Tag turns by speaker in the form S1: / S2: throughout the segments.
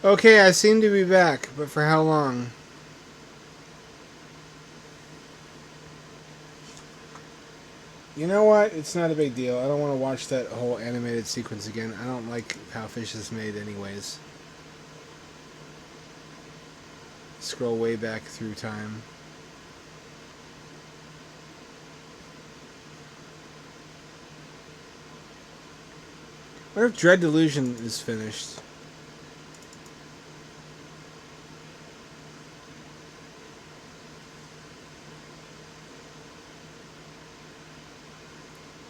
S1: Okay, I seem to be back, but for how long? You know what? It's not a big deal. I don't want to watch that whole animated sequence again. I don't like how fish is made anyways. Scroll way back through time. What if Dread Delusion is finished?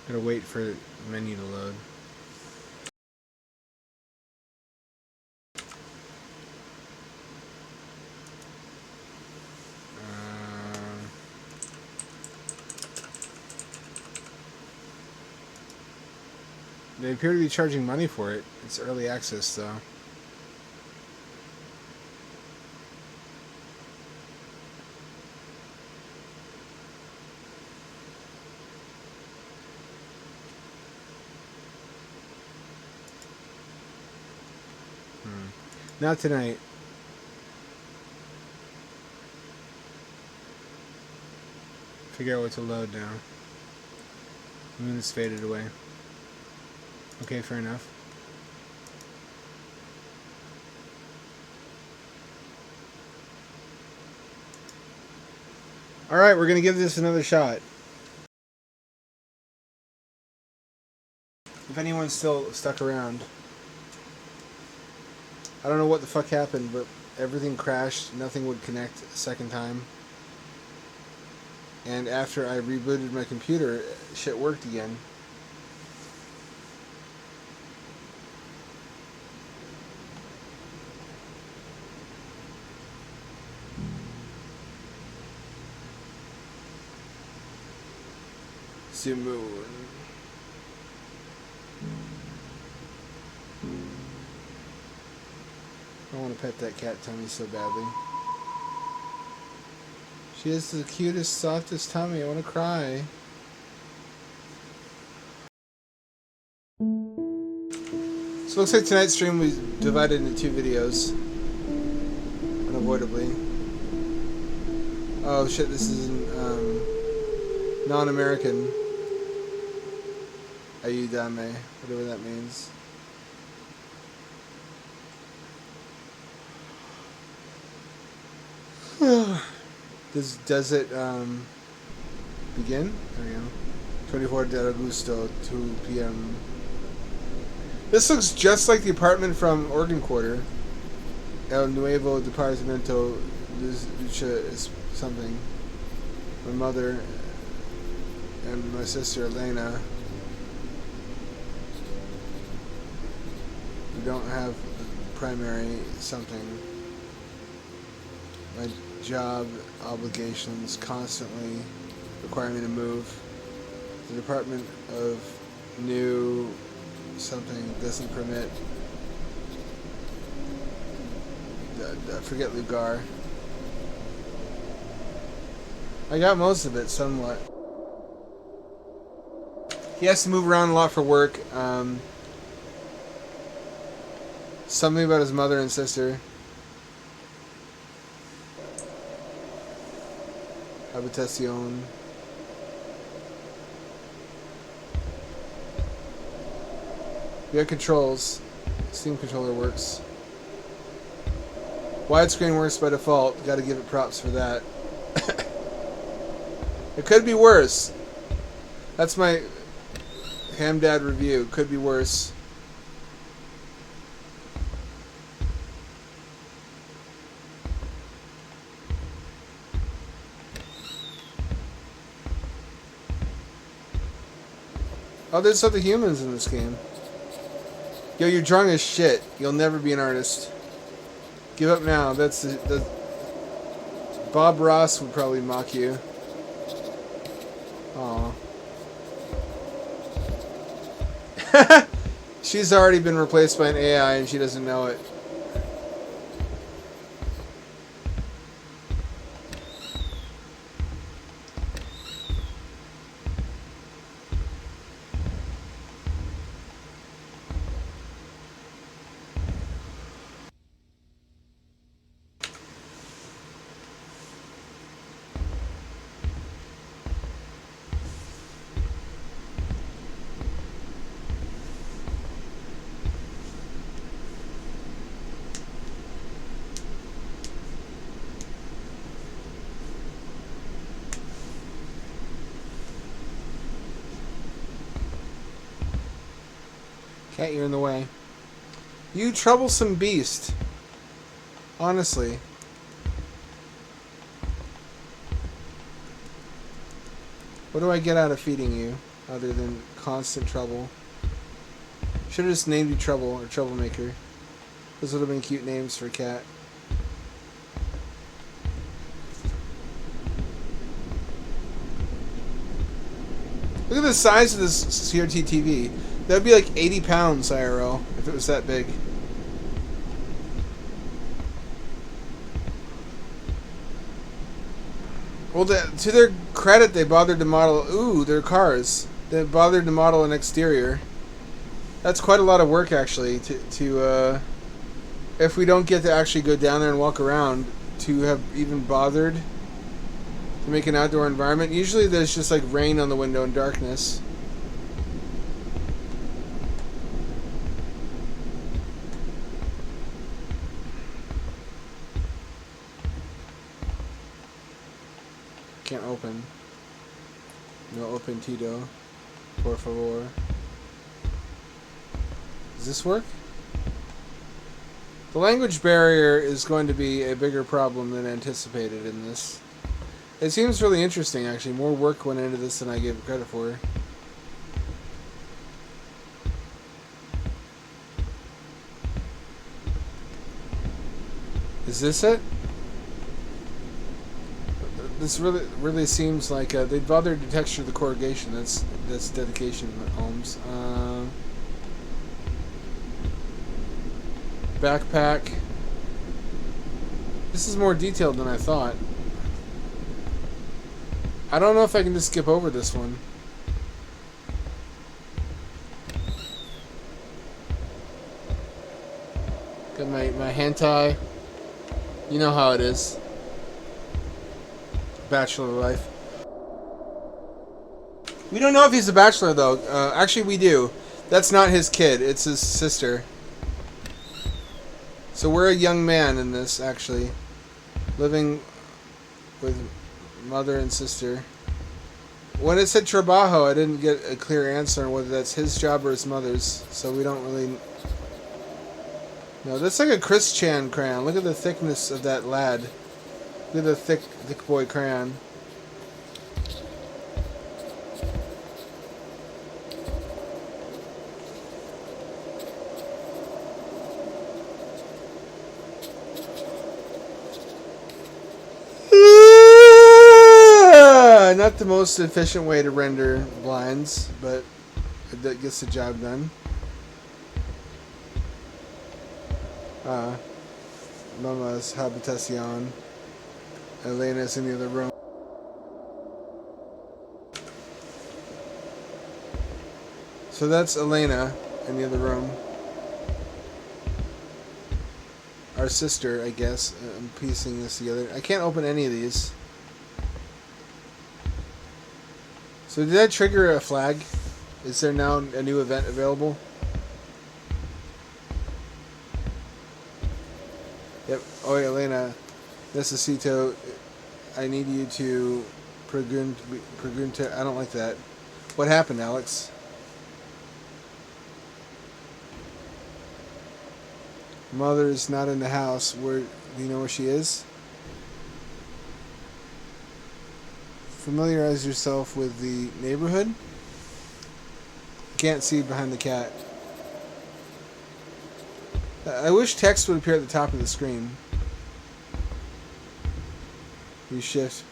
S1: Gotta wait for the menu to load. They appear to be charging money for it. It's early access, though. Not tonight. Figure out what to load now. The moon has faded away. Okay, fair enough. Alright, we're gonna give this another shot. If anyone's still stuck around. I don't know what the fuck happened, but everything crashed. Nothing would connect a second time. And after I rebooted my computer, shit worked again. Moon. I want to pet that cat tummy so badly. She has the cutest, softest tummy. I want to cry. So it looks like tonight's stream was divided into two videos. Unavoidably. Oh shit, this is non-American. Ayudame, whatever that means. Does it begin? There we go. 24 de Agosto, 2 p.m. This looks just like the apartment from Oregon Quarter. El Nuevo Departamento Lucha is something. My mother and my sister Elena. We don't have primary something. My job obligations constantly require me to move. The Department of New something doesn't permit. I forget Lugar. I got most of it somewhat. He has to move around a lot for work. Something about his mother and sister. Habitación. We got controls. Steam controller works. Widescreen works by default. Gotta give it props for that. It could be worse. That's my Hamdad review. Could be worse. Oh, there's other humans in this game. Yo, you're drunk as shit. You'll never be an artist. Give up now. That's the Bob Ross would probably mock you. Aw. She's already been replaced by an AI and she doesn't know it. Cat, you're in the way. You troublesome beast. Honestly. What do I get out of feeding you, other than constant trouble? Should have just named you Trouble or Troublemaker. Those would have been cute names for a cat. Look at the size of this CRT TV. That would be like 80 pounds IRL if it was that big. Well, to their credit, they bothered to model... Ooh, their cars. They bothered to model an exterior. That's quite a lot of work, actually, to if we don't get to actually go down there and walk around, to have even bothered to make an outdoor environment. Usually there's just like rain on the window and darkness. Can't open. No open Tito. Por favor. Does this work? The language barrier is going to be a bigger problem than anticipated in this. It seems really interesting, actually. More work went into this than I gave it credit for. Is this it? This really seems like they bothered to texture the corrugation. That's dedication, Holmes. Backpack. This is more detailed than I thought. I don't know if I can just skip over this one. Got my hentai. You know how it is. Bachelor life. We don't know if he's a bachelor though. Actually, we do. That's not his kid. It's his sister. So we're a young man in this, actually. Living with mother and sister. When it said trabajo, I didn't get a clear answer on whether that's his job or his mother's. So we don't really... No, that's like a Chris Chan crayon. Look at the thickness of that lad. Look at the thick boy crayon. Not the most efficient way to render blinds, but that gets the job done. Mama's habitación. Elena's in the other room. So that's Elena in the other room. Our sister, I guess. I'm piecing this together. I can't open any of these. So did that trigger a flag? Is there now a new event available? Yep. Oh, Elena. Necesito. I need you to pregunta. I don't like that. What happened, Alex? Mother's not in the house. Where do you know where she is? Familiarize yourself with the neighborhood. Can't see behind the cat. I wish text would appear at the top of the screen. You shift.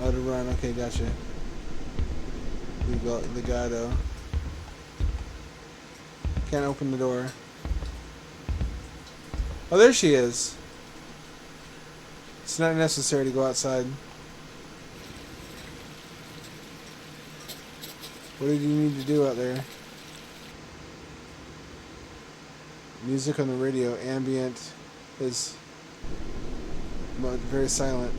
S1: Oh, to run. Okay, gotcha. Legato. Can't open the door. Oh, there she is. It's not necessary to go outside. What did you need to do out there? Music on the radio. Ambient is very silent.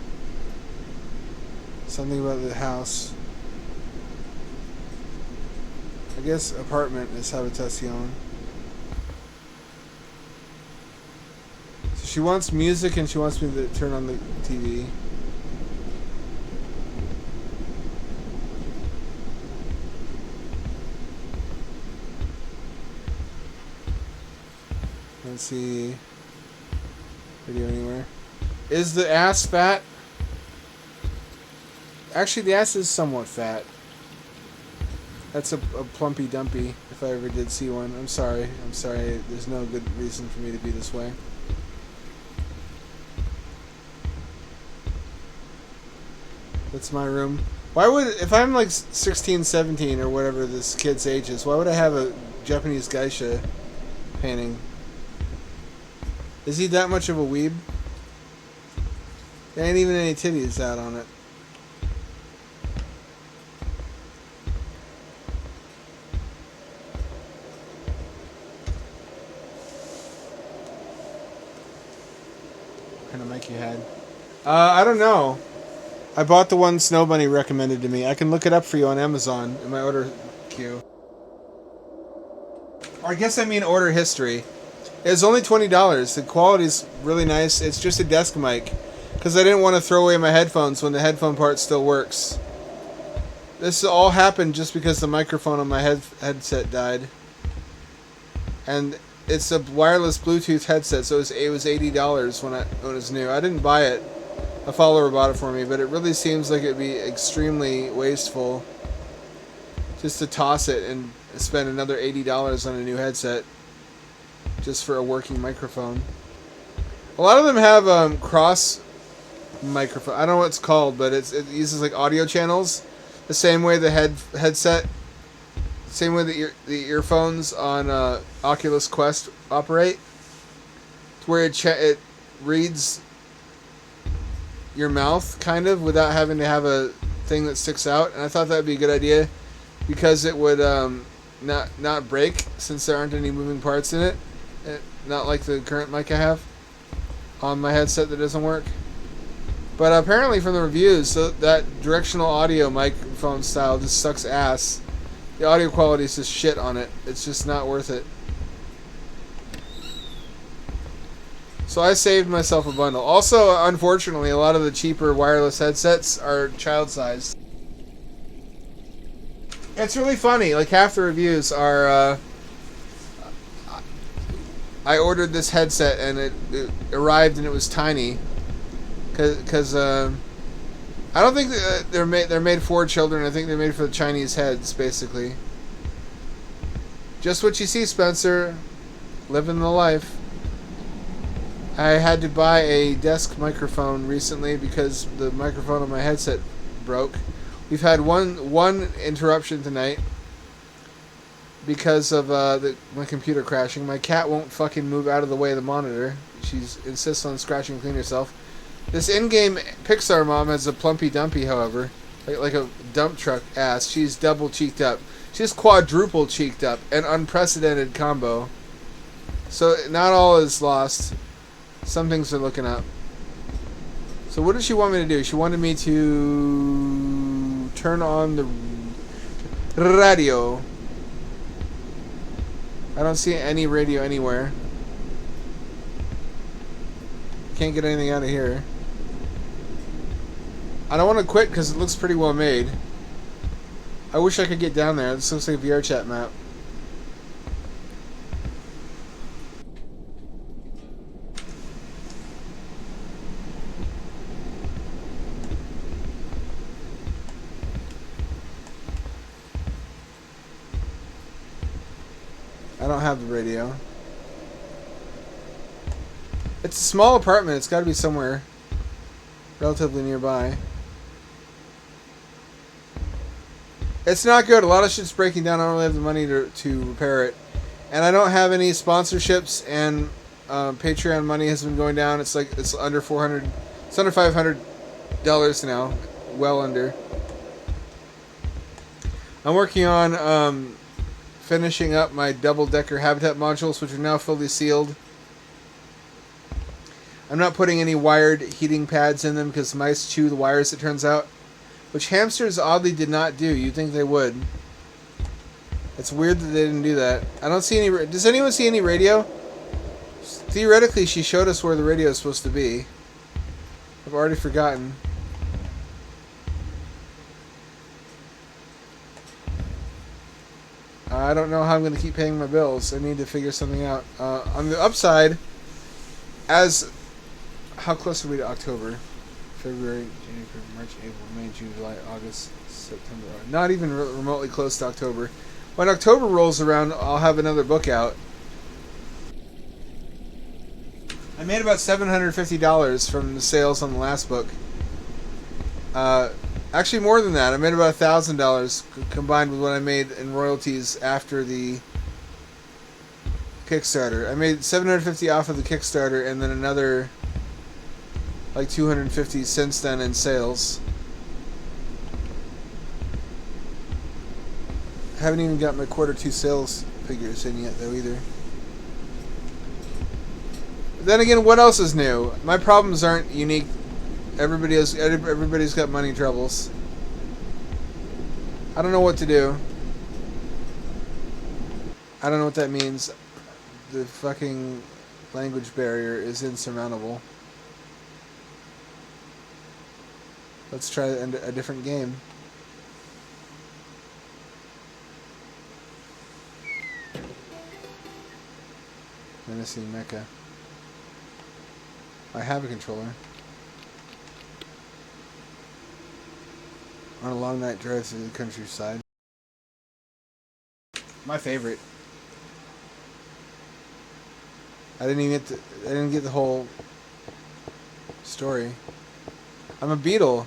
S1: Something about the house. I guess apartment is habitación. So she wants music and she wants me to turn on the TV. Can't see video anywhere. Is the ass fat? Actually, the ass is somewhat fat. That's a plumpy dumpy, if I ever did see one. I'm sorry. I'm sorry. There's no good reason for me to be this way. That's my room. Why would, if I'm like 16, 17 or whatever this kid's age is, why would I have a Japanese geisha painting? Is he that much of a weeb? There ain't even any titties out on it. What kind of mic you had? I don't know. I bought the one Snow Bunny recommended to me. I can look it up for you on Amazon in my order queue. Or I guess I mean order history. It's only $20. The quality's really nice. It's just a desk mic. Because I didn't want to throw away my headphones when the headphone part still works. This all happened just because the microphone on my headset died. And it's a wireless Bluetooth headset, so it was $80 when it was new. I didn't buy it. A follower bought it for me, but it really seems like it'd be extremely wasteful just to toss it and spend another $80 on a new headset just for a working microphone. A lot of them have cross microphone. I don't know what it's called, but it uses like audio channels the same way the headset, same way the earphones on Oculus Quest operate, where it reads your mouth kind of without having to have a thing that sticks out, and I thought that would be a good idea because it would not break since there aren't any moving parts in it, not like the current mic I have on my headset that doesn't work. But apparently from the reviews, that directional audio microphone style just sucks ass. The audio quality is just shit on it. It's just not worth it. So I saved myself a bundle. Also, unfortunately, a lot of the cheaper wireless headsets are child-sized. It's really funny. Like, half the reviews are, I ordered this headset and it arrived and it was tiny. Because I don't think they're made for children. I think they're made for the Chinese heads, basically. Just what you see, Spencer. Living the life. I had to buy a desk microphone recently because the microphone on my headset broke. We've had one interruption tonight because of my computer crashing. My cat won't fucking move out of the way of the monitor. She insists on scratching and cleaning herself. This in-game Pixar mom has a plumpy dumpy, however. Like a dump truck ass. She's double cheeked up. She's quadruple cheeked up. An unprecedented combo. So not all is lost. Some things are looking up. So what did she want me to do? She wanted me to turn on the radio. I don't see any radio anywhere. Can't get anything out of here. I don't want to quit because it looks pretty well made. I wish I could get down there. This looks like a VR chat map. I don't have the radio. It's a small apartment. It's got to be somewhere relatively nearby. It's not good. A lot of shit's breaking down. I don't really have the money to repair it. And I don't have any sponsorships, and Patreon money has been going down. It's under $400. It's under $500 now. Well under. I'm working on finishing up my double-decker habitat modules, which are now fully sealed. I'm not putting any wired heating pads in them because mice chew the wires, it turns out. Which hamsters oddly did not do. You'd think they would. It's weird that they didn't do that. I don't see any... Does anyone see any radio? Theoretically, she showed us where the radio is supposed to be. I've already forgotten. I don't know how I'm going to keep paying my bills. I need to figure something out. On the upside, how close are we to October? February, January, March, April, May, June, July, August, September. Not even remotely close to October. When October rolls around, I'll have another book out. I made about $750 from the sales on the last book. Actually, more than that. I made about $1,000 combined with what I made in royalties after the Kickstarter. I made $750 off of the Kickstarter, and then another like $250 since then in sales. Haven't even got my Q2 sales figures in yet, though, either. But then again, what else is new? My problems aren't unique. Everybody's got money troubles. I don't know what to do. I don't know what that means. The fucking language barrier is insurmountable. Let's try a different game. Menacing Mecha. I have a controller. On a long night drive through the countryside. My favorite. I didn't get the whole story. I'm a beetle.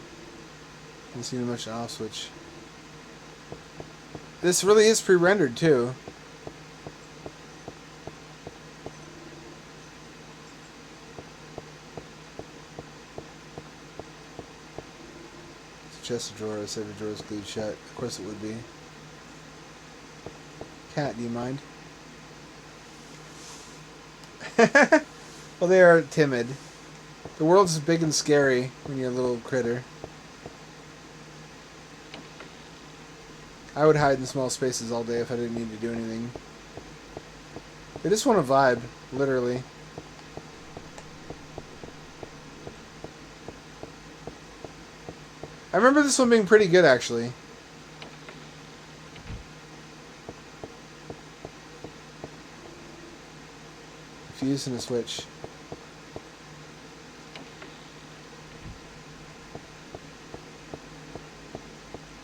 S1: Didn't see much off switch. This really is pre-rendered too. It's a chest of drawers. Every drawer is glued shut. Of course it would be. Cat, do you mind? Well, they are timid. The world's big and scary when you're a little critter. I would hide in small spaces all day if I didn't need to do anything. They just want to vibe, literally. I remember this one being pretty good, actually. Fuse and a switch.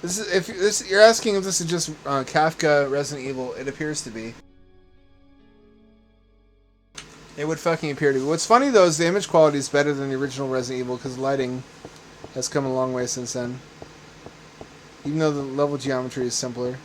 S1: This is you're asking if this is just Kafka Resident Evil. It appears to be. It would fucking appear to be. What's funny though is the image quality is better than the original Resident Evil because lighting has come a long way since then. Even though the level geometry is simpler.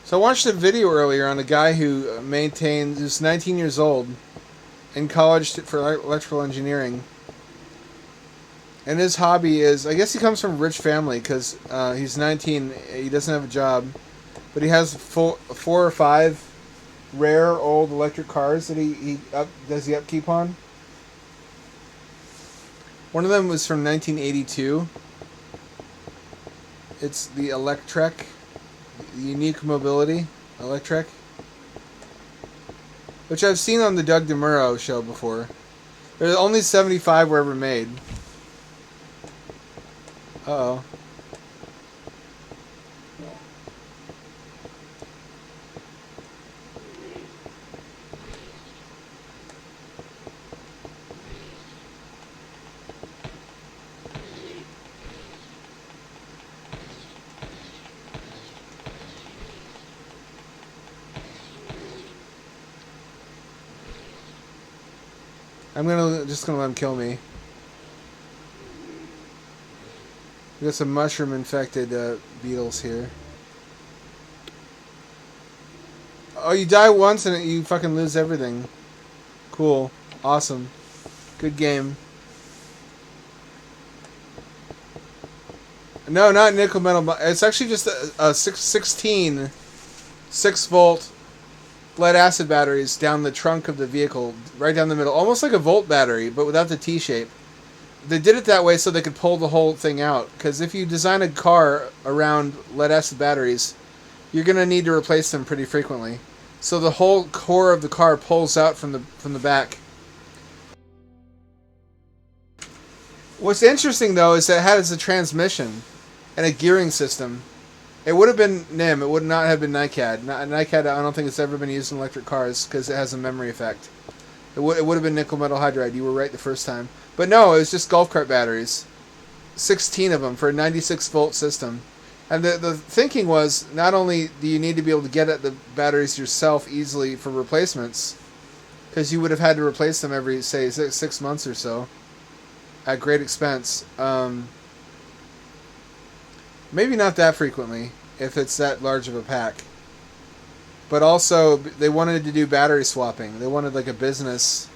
S1: So I watched a video earlier on a guy who's 19 years old, in college for electrical engineering. And his hobby is, I guess he comes from a rich family because he's 19, he doesn't have a job, but he has 4 or 5 rare old electric cars that he does the upkeep on. One of them was from 1982. It's the Electrek. Unique Mobility, Electrek, which I've seen on the Doug DeMuro show before. There's only 75 were ever made. Uh-oh. I'm just gonna let him kill me. We got some mushroom-infected beetles here. Oh, you die once and you fucking lose everything. Cool. Awesome. Good game. No, not nickel metal. It's actually just a 16 6-volt lead acid batteries down the trunk of the vehicle, right down the middle, almost like a volt battery, but without the T shape. they did it that way so they could pull the whole thing out. Because if you design a car around lead acid batteries, you're going to need to replace them pretty frequently. So the whole core of the car pulls out from the back. What's interesting though is that it has a transmission and a gearing system. It would have been NIM. It would not have been NiCad. NiCad, I don't think it's ever been used in electric cars because it has a memory effect. It would have been nickel metal hydride. You were right the first time. But no, it was just golf cart batteries. 16 of them for a 96 volt system. And the thinking was, not only do you need to be able to get at the batteries yourself easily for replacements, because you would have had to replace them every, say, 6 months or so, at great expense. Maybe not that frequently, if it's that large of a pack. But also, they wanted to do battery swapping. They wanted like a business.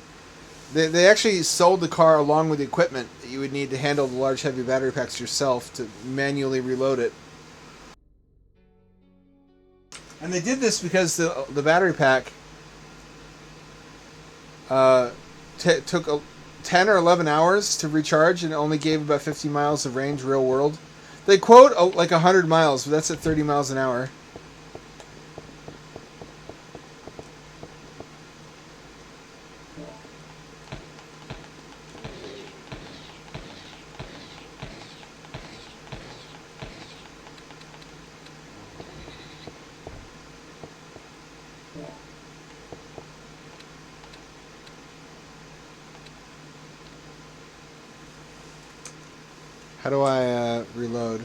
S1: They actually sold the car along with the equipment that you would need to handle the large heavy battery packs yourself to manually reload it. And they did this because the battery pack took 10 or 11 hours to recharge and only gave about 50 miles of range real world. They quote like 100 miles, but that's at 30 miles an hour. How do I reload?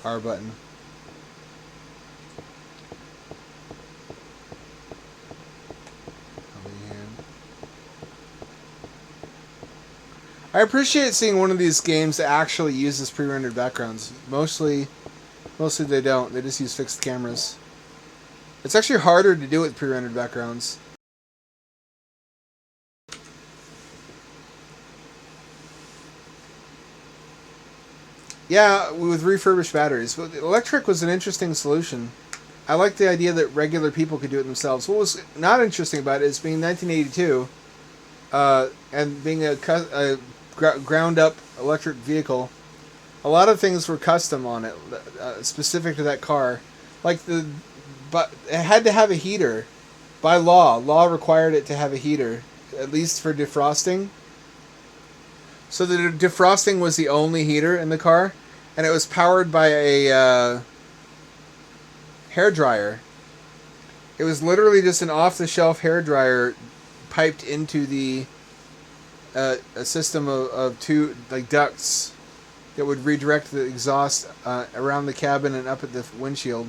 S1: R button. I appreciate seeing one of these games that actually uses pre-rendered backgrounds. Mostly they don't. They just use fixed cameras. It's actually harder to do with pre-rendered backgrounds. Yeah, with refurbished batteries. But electric was an interesting solution. I like the idea that regular people could do it themselves. What was not interesting about it is being 1982 and being a ground-up electric vehicle. A lot of things were custom on it, specific to that car. But it had to have a heater by law. Law required it to have a heater, at least for defrosting. So the defrosting was the only heater in the car, and it was powered by a hairdryer. It was literally just an off-the-shelf hairdryer piped into the a system of two ducts that would redirect the exhaust around the cabin and up at the windshield.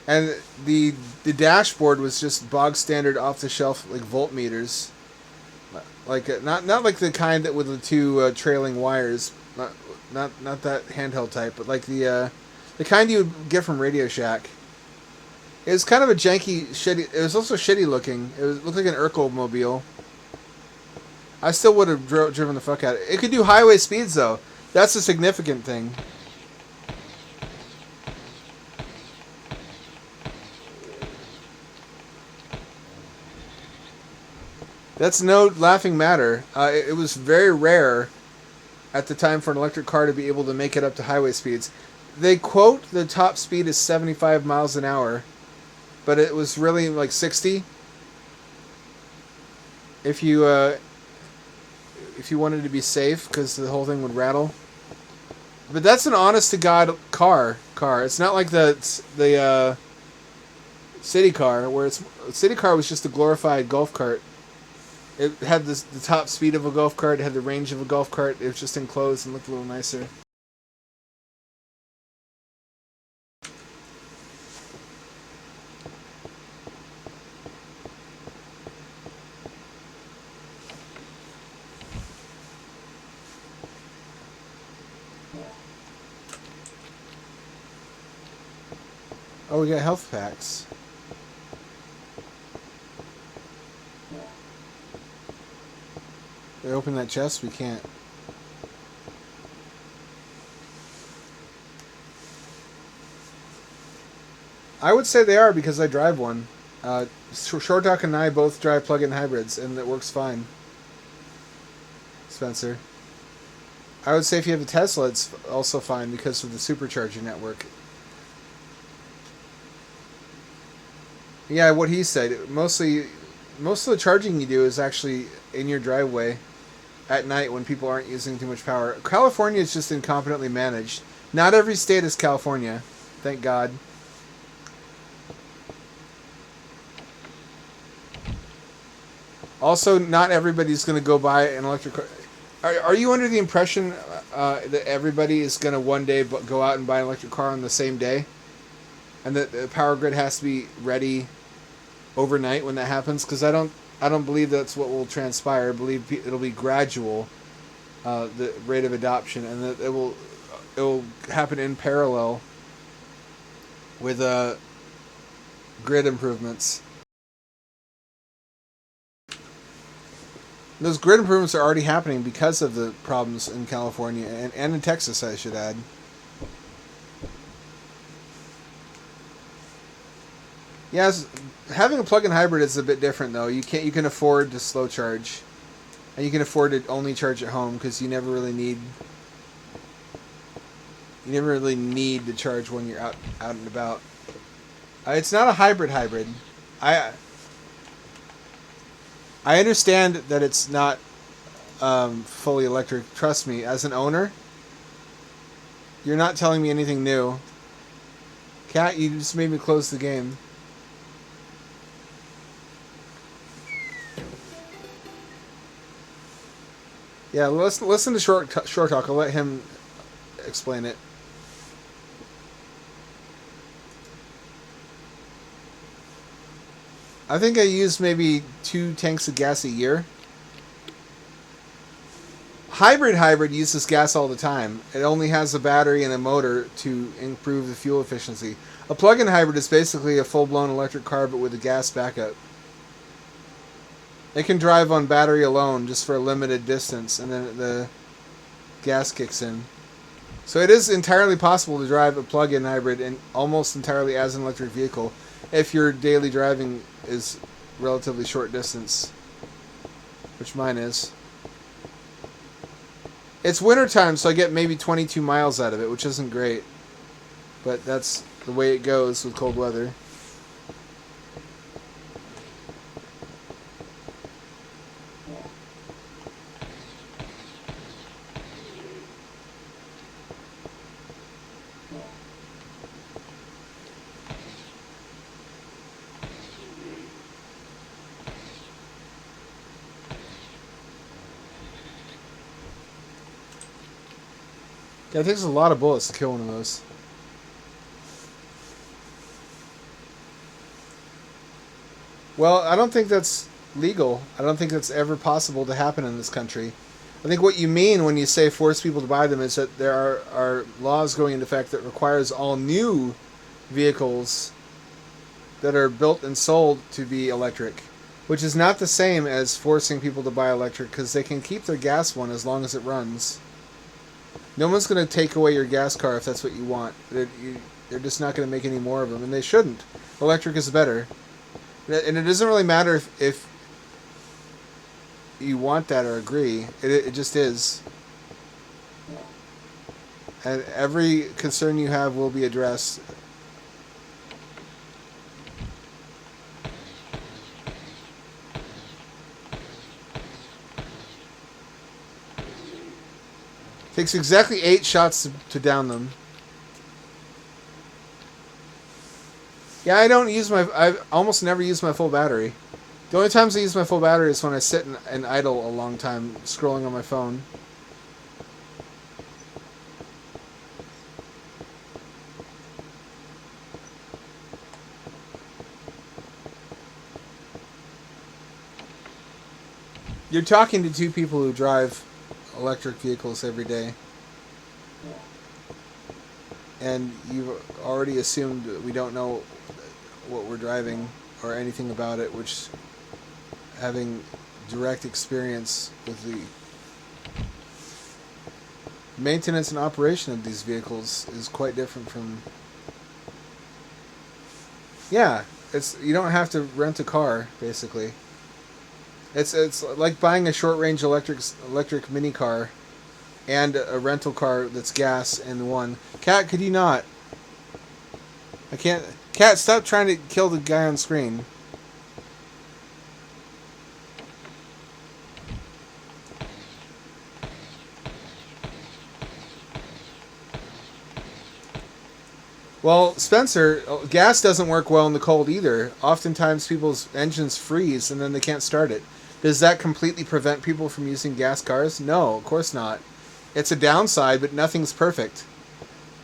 S1: And the dashboard was just bog standard off-the-shelf voltmeters. Not like the kind that with the two trailing wires, not that handheld type, but like the kind you would get from Radio Shack. It was kind of a janky, shitty. It was also shitty looking. It looked like an Urkel mobile. I still would have driven the fuck out of it. It could do highway speeds though. That's a significant thing. That's no laughing matter. It was very rare at the time for an electric car to be able to make it up to highway speeds. They quote the top speed is 75 miles an hour, but it was really like 60. If you wanted to be safe, because the whole thing would rattle. But that's an honest-to-God car. It's not like the city car, where city car was just a glorified golf cart. It had the top speed of a golf cart. It had the range of a golf cart. It was just enclosed and looked a little nicer. Oh, we got health packs. They open that chest? We can't. I would say they are because I drive one. Short Doc and I both drive plug-in hybrids, and it works fine. Spencer, I would say if you have a Tesla, it's also fine because of the supercharger network. Yeah, what he said. Most of the charging you do is actually in your driveway at night when people aren't using too much power. California is just incompetently managed. Not every state is California, thank God. Also, not everybody's going to go buy an electric car. Are you under the impression that everybody is going to one day go out and buy an electric car on the same day? And that the power grid has to be ready overnight when that happens? Because I don't believe that's what will transpire. I believe it'll be gradual, the rate of adoption, and that it will happen in parallel with grid improvements. Those grid improvements are already happening because of the problems in California and in Texas, I should add. Yes, having a plug-in hybrid is a bit different though. You can afford to slow charge, and you can afford to only charge at home because you never really need to charge when you're out and about. It's not a hybrid. I understand that it's not fully electric. Trust me, as an owner, you're not telling me anything new. Cat, you just made me close the game. Yeah, listen to short talk. I'll let him explain it. I think I use maybe 2 tanks of gas a year. Hybrid uses gas all the time. It only has a battery and a motor to improve the fuel efficiency. A plug-in hybrid is basically a full-blown electric car but with a gas backup. It can drive on battery alone just for a limited distance, and then the gas kicks in. So it is entirely possible to drive a plug-in hybrid and almost entirely as an electric vehicle if your daily driving is relatively short distance, which mine is. It's wintertime, so I get maybe 22 miles out of it, which isn't great, but that's the way it goes with cold weather. Yeah, it takes a lot of bullets to kill one of those. Well, I don't think that's legal. I don't think that's ever possible to happen in this country. I think what you mean when you say force people to buy them is that there are laws going into effect that requires all new vehicles that are built and sold to be electric, which is not the same as forcing people to buy electric because they can keep their gas one as long as it runs. No one's going to take away your gas car if that's what you want. They're just not going to make any more of them, and they shouldn't. Electric is better. And it doesn't really matter if you want that or agree. It just is. And every concern you have will be addressed. Takes exactly 8 shots to down them. Yeah, I almost never use my full battery. The only times I use my full battery is when I sit and idle a long time scrolling on my phone. You're talking to 2 people who drive electric vehicles every day, and you've already assumed that we don't know what we're driving or anything about it, which, having direct experience with the maintenance and operation of these vehicles is quite different from... Yeah, It's you don't have to rent a car basically. It's like buying a short range electric mini car and a rental car that's gas in one. Cat, could you not? I can't. Cat, stop trying to kill the guy on screen. Well, Spencer, gas doesn't work well in the cold either. Oftentimes people's engines freeze and then they can't start it. Does that completely prevent people from using gas cars? No, of course not. It's a downside, but nothing's perfect.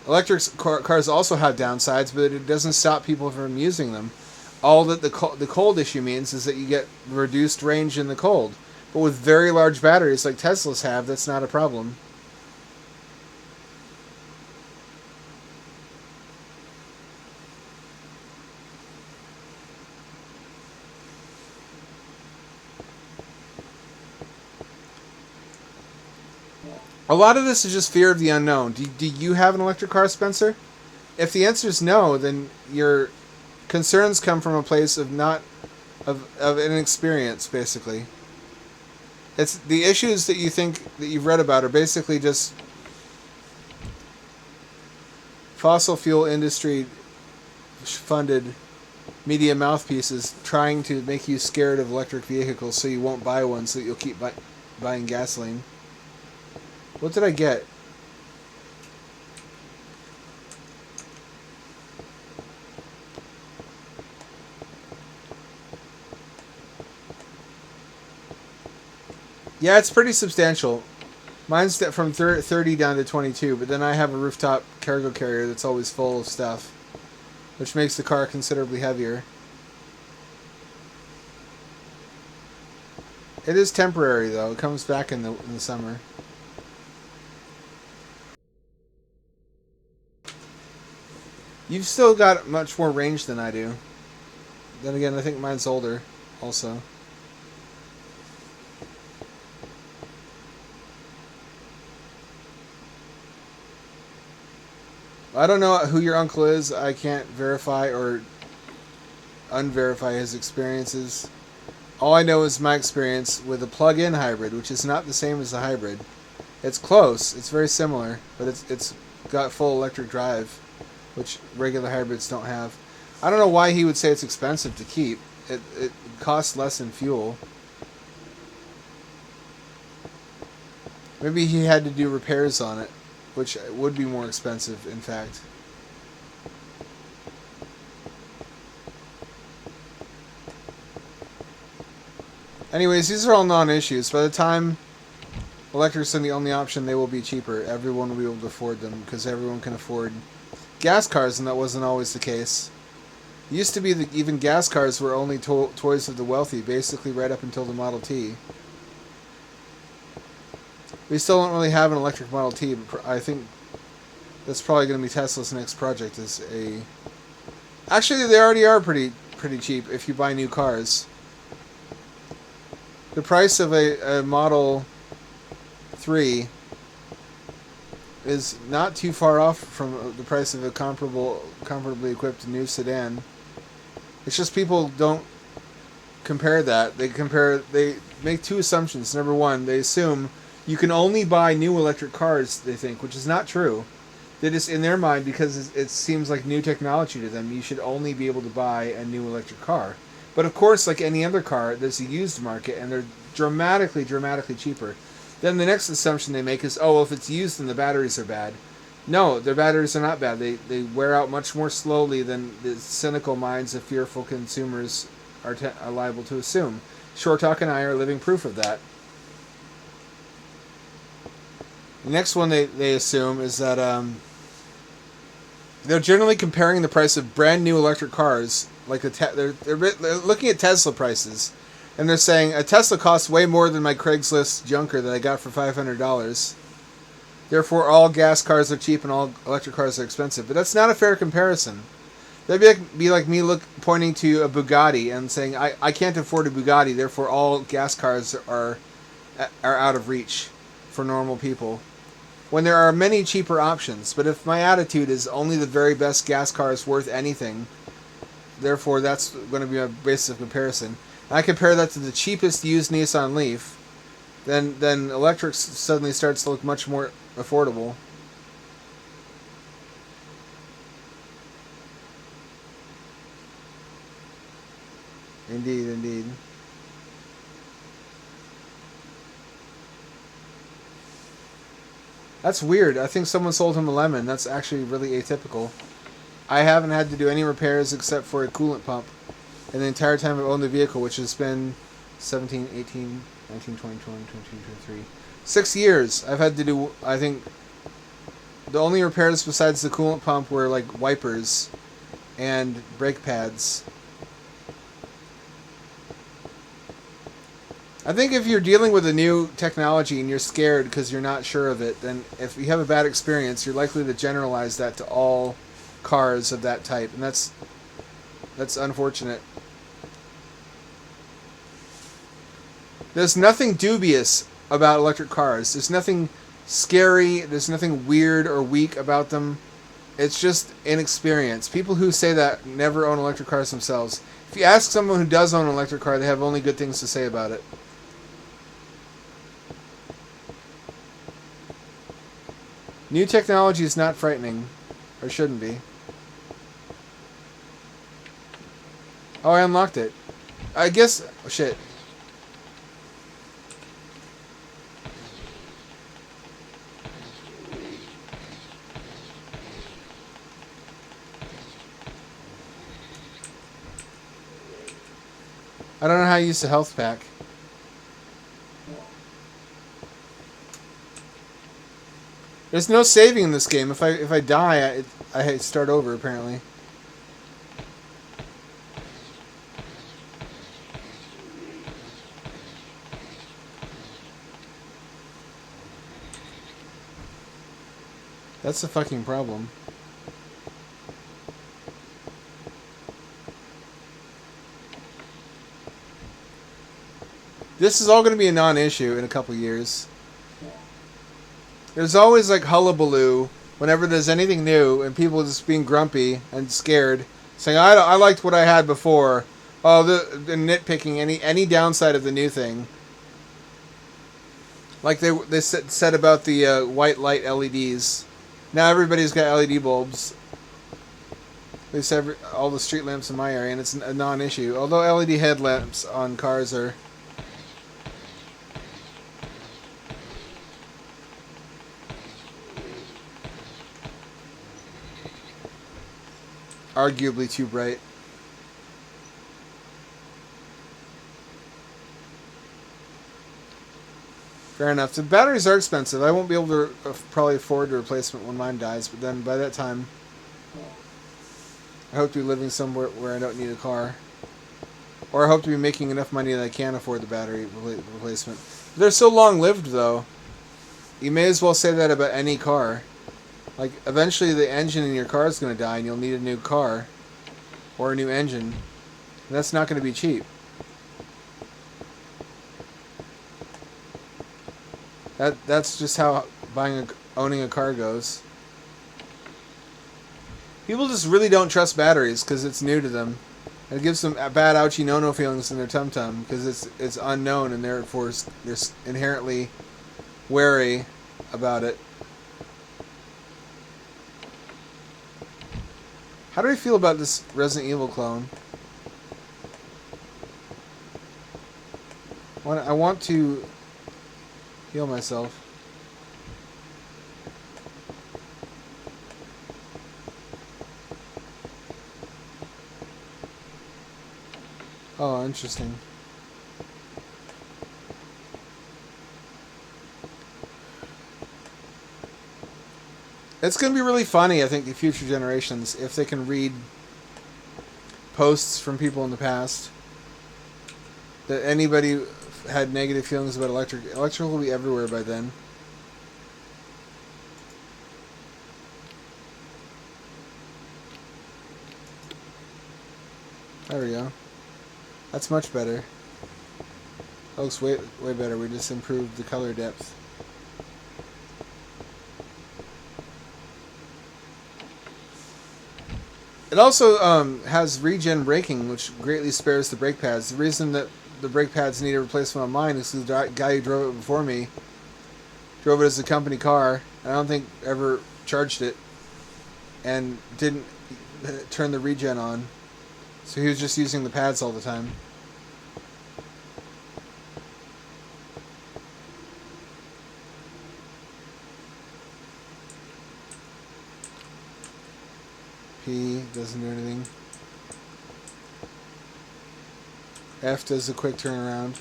S1: Electric cars also have downsides, but it doesn't stop people from using them. All that the cold issue means is that you get reduced range in the cold. But with very large batteries like Teslas have, that's not a problem. A lot of this is just fear of the unknown. Do you have an electric car, Spencer? If the answer is no, then your concerns come from a place of not of inexperience, basically. It's the issues that you think that you've read about are basically just fossil fuel industry funded media mouthpieces trying to make you scared of electric vehicles so you won't buy one so that you'll keep buying gasoline. What did I get? Yeah, it's pretty substantial. Mine's from 30 down to 22, but then I have a rooftop cargo carrier that's always full of stuff, which makes the car considerably heavier. It is temporary, though. It comes back in the summer. You've still got much more range than I do. Then again, I think mine's older, also. I don't know who your uncle is. I can't verify or unverify his experiences. All I know is my experience with a plug-in hybrid, which is not the same as a hybrid. It's close. It's very similar, but it's got full electric drive, which regular hybrids don't have. I don't know why he would say it's expensive to keep. It costs less in fuel. Maybe he had to do repairs on it, which would be more expensive, in fact. Anyways, these are all non-issues. By the time electrics are the only option, they will be cheaper. Everyone will be able to afford them because everyone can afford gas cars, and that wasn't always the case. It used to be that even gas cars were only toys of the wealthy, basically right up until the Model T. We still don't really have an electric Model T, but I think that's probably going to be Tesla's next project. Actually, they already are pretty cheap if you buy new cars. The price of a Model 3 is not too far off from the price of a comparably equipped new sedan. It's just people don't compare that. They make two assumptions. Number one, they assume you can only buy new electric cars, they think, which is not true. They just, in their mind, because it seems like new technology to them, you should only be able to buy a new electric car. But of course, like any other car, there's a used market, and they're dramatically cheaper. Then the next assumption they make is, oh, well, if it's used, then the batteries are bad. No, their batteries are not bad. They wear out much more slowly than the cynical minds of fearful consumers are liable to assume. Short Talk and I are living proof of that. The next one they assume is that they're generally comparing the price of brand new electric cars. Like they're looking at Tesla prices, and they're saying a Tesla costs way more than my Craigslist junker that I got for $500. Therefore, all gas cars are cheap and all electric cars are expensive. But that's not a fair comparison. That'd be like me pointing to a Bugatti and saying I can't afford a Bugatti. Therefore, all gas cars are out of reach for normal people. When there are many cheaper options. But if my attitude is only the very best gas car is worth anything, therefore that's going to be my basis of comparison. I compare that to the cheapest used Nissan Leaf, then electric suddenly starts to look much more affordable. Indeed, indeed. That's weird. I think someone sold him a lemon. That's actually really atypical. I haven't had to do any repairs except for a coolant pump in the entire time I've owned the vehicle, which has been 17, 18, 19, 20, 21, 22, 23. 6 years I've had to do, I think, the only repairs besides the coolant pump were like wipers and brake pads. I think if you're dealing with a new technology and you're scared because you're not sure of it, then if you have a bad experience, you're likely to generalize that to all cars of that type, and that's unfortunate. There's nothing dubious about electric cars. There's nothing scary, there's nothing weird or weak about them. It's just inexperience. People who say that never own electric cars themselves. If you ask someone who does own an electric car, they have only good things to say about it. New technology is not frightening, or shouldn't be. Oh, I unlocked it. I guess... Oh, shit. I don't know how to use the health pack. There's no saving in this game. If I die, I start over, apparently. That's the fucking problem. This is all going to be a non-issue in a couple years. There's always like hullabaloo whenever there's anything new and people just being grumpy and scared, saying, I liked what I had before. Oh, the nitpicking any downside of the new thing. Like they said about the white light LEDs. Now everybody's got LED bulbs. At least all the street lamps in my area, and it's a non-issue. Although LED headlamps on cars are... arguably too bright. Fair enough. The batteries are expensive. I won't be able to probably afford a replacement when mine dies, but then by that time, I hope to be living somewhere where I don't need a car. Or I hope to be making enough money that I can afford the battery replacement. They're so long-lived, though. You may as well say that about any car. Like, eventually the engine in your car is going to die and you'll need a new car. Or a new engine. And that's not going to be cheap. That's just how owning a car goes. People just really don't trust batteries because it's new to them. It gives them bad ouchie no-no feelings in their tum-tum because it's unknown and therefore they're inherently wary about it. How do I feel about this Resident Evil clone? I want to heal myself. Oh, interesting. It's going to be really funny, I think, to future generations if they can read posts from people in the past that anybody had negative feelings about electric. Electric will be everywhere by then. There we go. That's much better. That looks way better. We just improved the color depth. It also has regen braking, which greatly spares the brake pads. The reason that the brake pads need a replacement on mine is the guy who drove it before me drove it as a company car. I don't think ever charged it and didn't turn the regen on. So he was just using the pads all the time. P doesn't do anything. F does a quick turnaround.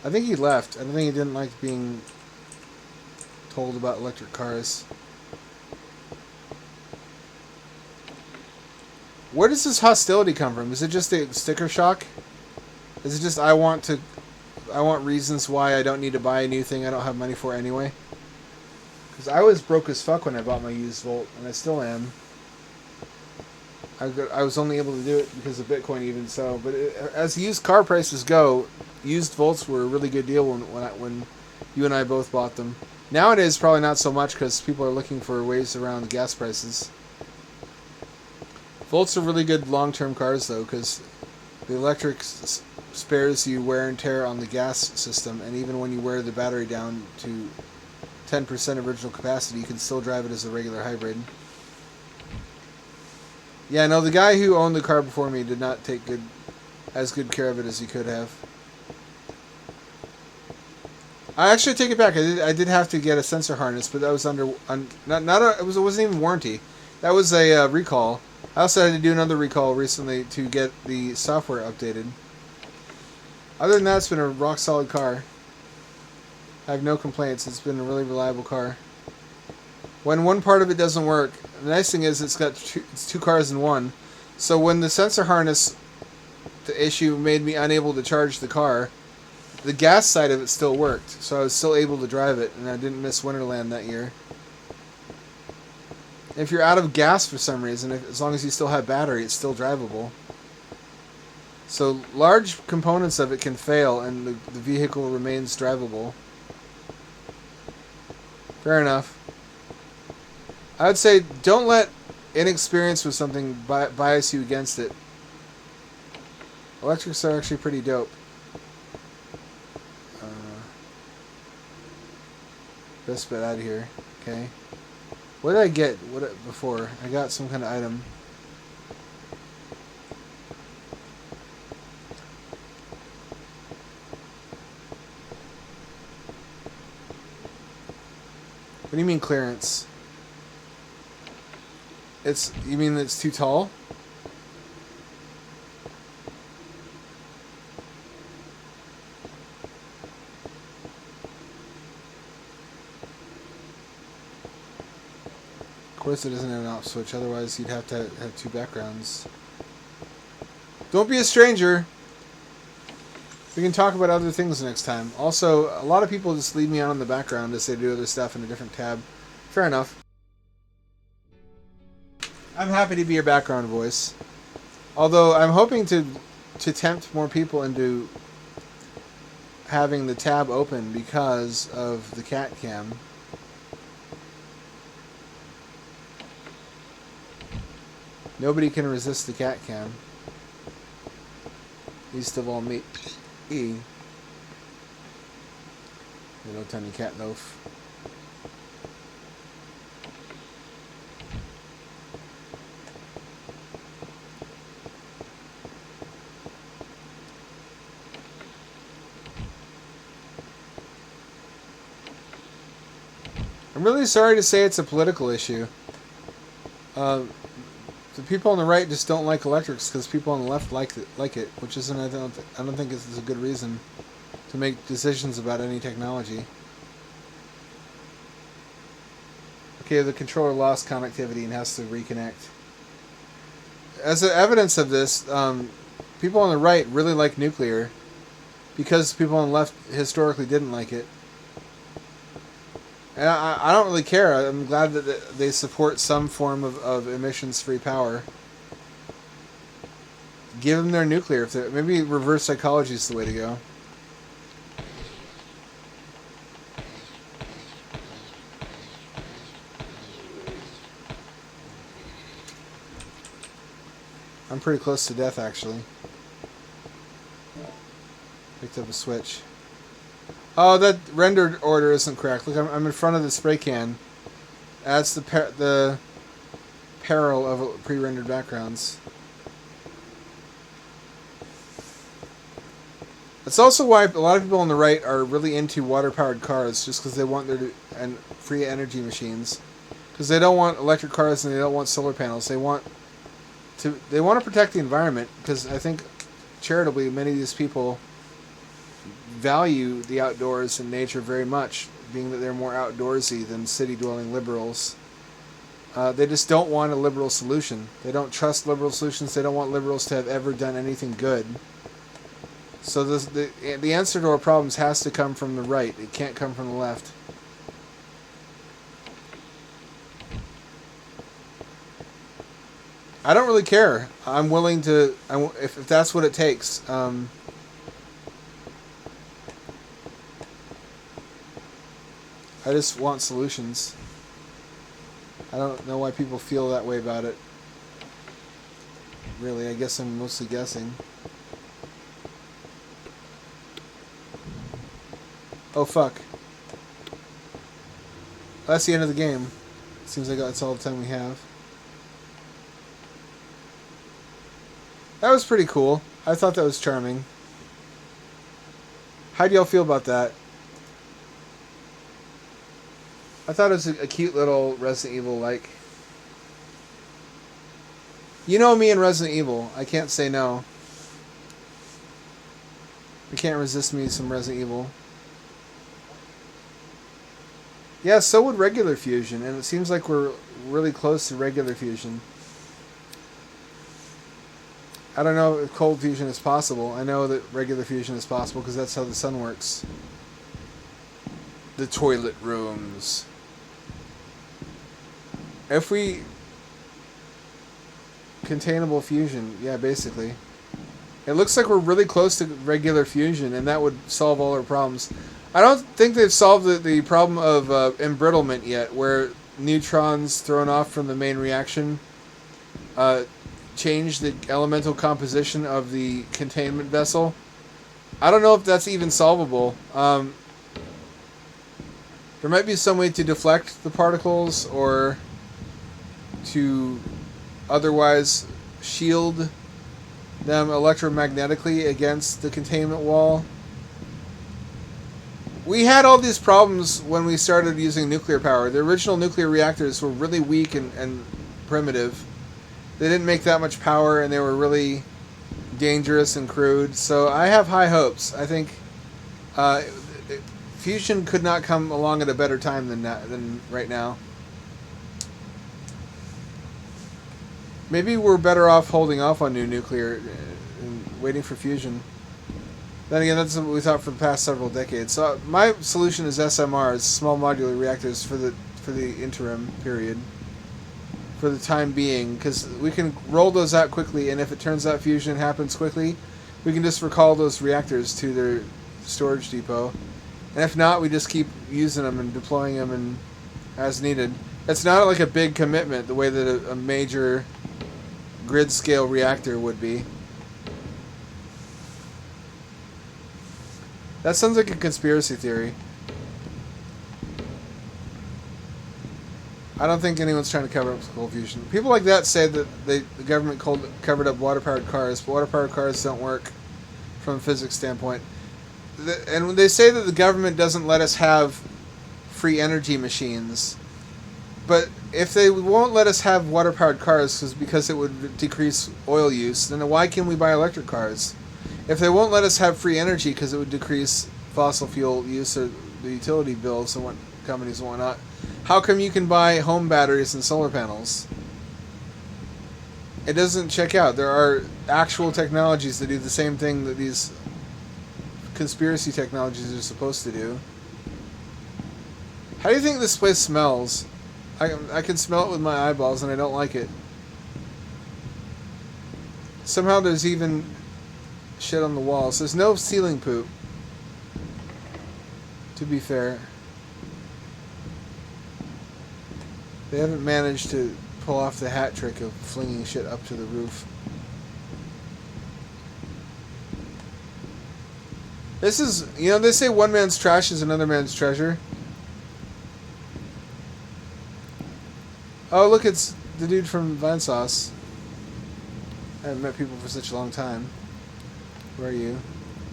S1: I think he left. I don't think he didn't like being told about electric cars. Where does this hostility come from? Is it just a sticker shock? Is it just I want reasons why I don't need to buy a new thing I don't have money for anyway? Because I was broke as fuck when I bought my used Volt, and I still am. I was only able to do it because of Bitcoin, even so. But as used car prices go, used Volts were a really good deal when you and I both bought them. Nowadays, probably not so much because people are looking for ways around the gas prices. Volts are really good long-term cars, though, because the electric spares you wear and tear on the gas system, and even when you wear the battery down to 10% original capacity, you can still drive it as a regular hybrid. Yeah, no, the guy who owned the car before me did not take as good care of it as he could have. I actually take it back. I did have to get a sensor harness, but that was it wasn't even warranty. That was a recall. I also had to do another recall recently to get the software updated. Other than that, it's been a rock solid car. I have no complaints. It's been a really reliable car. When one part of it doesn't work, the nice thing is it's two cars in one. So when the sensor harness issue made me unable to charge the car, the gas side of it still worked. So I was still able to drive it, and I didn't miss Winterland that year. If you're out of gas for some reason, as long as you still have battery, it's still drivable. So large components of it can fail, and the vehicle remains drivable. Fair enough. I would say don't let inexperience with something bias you against it. Electrics are actually pretty dope. Best bet out of here. Okay. What did I get before? I got some kind of item. What do you mean clearance? You mean it's too tall? Of course it doesn't have an off switch, otherwise you'd have to have two backgrounds. Don't be a stranger. We can talk about other things next time. Also, a lot of people just leave me out in the background as they do other stuff in a different tab. Fair enough. I'm happy to be your background voice. Although I'm hoping to tempt more people into having the tab open because of the cat cam. Nobody can resist the cat cam. Least of all me. Little tiny cat loaf. I'm really sorry to say it's a political issue. The people on the right just don't like electrics because people on the left like it, which isn't. I don't think it's a good reason to make decisions about any technology. Okay, the controller lost connectivity and has to reconnect. As evidence of this, people on the right really like nuclear because people on the left historically didn't like it. And I don't really care. I'm glad that they support some form of emissions-free power. Give them their nuclear. Maybe reverse psychology is the way to go. pretty close to death, actually. Picked up a switch. Oh, that rendered order isn't correct. Look, I'm in front of the spray can. That's the peril of pre-rendered backgrounds. That's also why a lot of people on the right are really into water-powered cars, just because they want and free energy machines. Because they don't want electric cars and they don't want solar panels. They want to protect the environment, because I think charitably many of these people value the outdoors and nature very much, being that they're more outdoorsy than city-dwelling liberals. They just don't want a liberal solution. They don't trust liberal solutions. They don't want liberals to have ever done anything good. So the answer to our problems has to come from the right. It can't come from the left. I don't really care. I'm willing to, if that's what it takes. I just want solutions. I don't know why people feel that way about it. Really, I guess I'm mostly guessing. Oh, fuck. That's the end of the game. Seems like that's all the time we have. That was pretty cool. I thought that was charming. How do y'all feel about that? I thought it was a cute little Resident Evil-like. You know me and Resident Evil. I can't say no. I can't resist me some Resident Evil. Yeah, so would regular fusion, and it seems like we're really close to regular fusion. I don't know if cold fusion is possible. I know that regular fusion is possible because that's how the sun works. The toilet rooms. If we... Containable fusion, yeah, basically. It looks like we're really close to regular fusion, and that would solve all our problems. I don't think they've solved the problem of embrittlement yet, where neutrons thrown off from the main reaction change the elemental composition of the containment vessel. I don't know if that's even solvable. There might be some way to deflect the particles or to otherwise shield them electromagnetically against the containment wall. We had all these problems when we started using nuclear power. The original nuclear reactors were really weak and primitive. They didn't make that much power, and they were really dangerous and crude. So I have high hopes. I think fusion could not come along at a better time than right now. Maybe we're better off holding off on new nuclear and waiting for fusion. Then again, that's what we thought for the past several decades. So my solution is SMRs, small modular reactors, for the interim period, for the time being, because we can roll those out quickly, and if it turns out fusion happens quickly, we can just recall those reactors to their storage depot. And if not, we just keep using them and deploying them and as needed. It's not like a big commitment the way that a major grid scale reactor would be. That sounds like a conspiracy theory. I don't think anyone's trying to cover up cold fusion. People like that say that the government covered up water-powered cars, but water-powered cars don't work from a physics standpoint. And when they say that the government doesn't let us have free energy machines, but if they won't let us have water-powered cars because it would decrease oil use, then why can we buy electric cars? If they won't let us have free energy because it would decrease fossil fuel use or the utility bills and what companies and whatnot, how come you can buy home batteries and solar panels? It doesn't check out. There are actual technologies that do the same thing that these conspiracy technologies are supposed to do. How do you think this place smells? I can smell it with my eyeballs and I don't like it. Somehow there's even shit on the walls. There's no ceiling poop, to be fair. They haven't managed to pull off the hat trick of flinging shit up to the roof. This is, you know, they say one man's trash is another man's treasure. Oh, look, it's the dude from Vine Sauce. I haven't met people for such a long time. Where are you?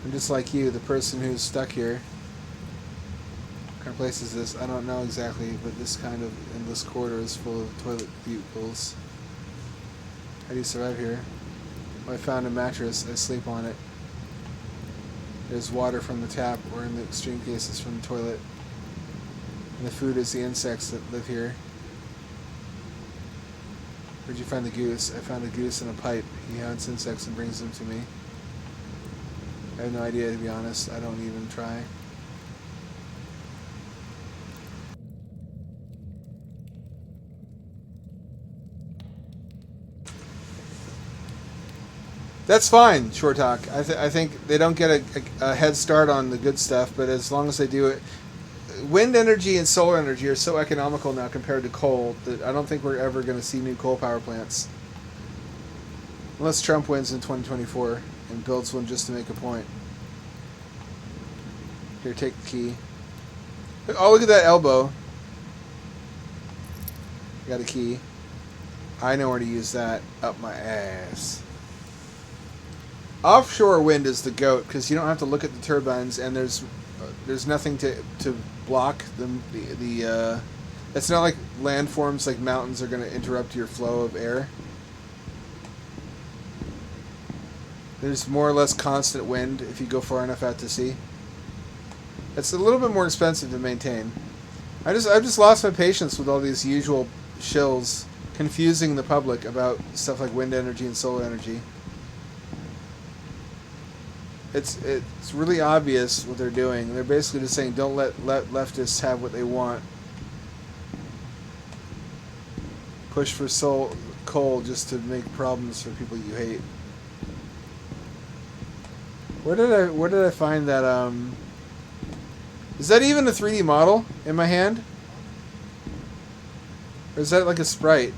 S1: I'm just like you, the person who's stuck here. What kind of place is this? I don't know exactly, but this kind of endless corridor is full of toilet bugles. How do you survive here? Well, I found a mattress. I sleep on it. There's water from the tap, or in the extreme cases from the toilet. And the food is the insects that live here. Where'd you find the goose? I found a goose in a pipe. He hunts insects and brings them to me. I have no idea, to be honest. I don't even try. That's fine, Short Talk. I think they don't get a head start on the good stuff, but as long as they do it... Wind energy and solar energy are so economical now compared to coal that I don't think we're ever going to see new coal power plants. Unless Trump wins in 2024 and builds one just to make a point. Here, take the key. Oh, look at that elbow. Got a key. I know where to use that. Up my ass. Offshore wind is the goat because you don't have to look at the turbines, and there's nothing to block them. It's not like landforms like mountains are going to interrupt your flow of air. There's more or less constant wind if you go far enough out to sea. It's a little bit more expensive to maintain. I've just lost my patience with all these usual shills confusing the public about stuff like wind energy and solar energy. It's really obvious what they're doing. They're basically just saying don't let leftists have what they want. Push for coal just to make problems for people you hate. Where did I find that is that even a 3D model in my hand? Or is that like a sprite?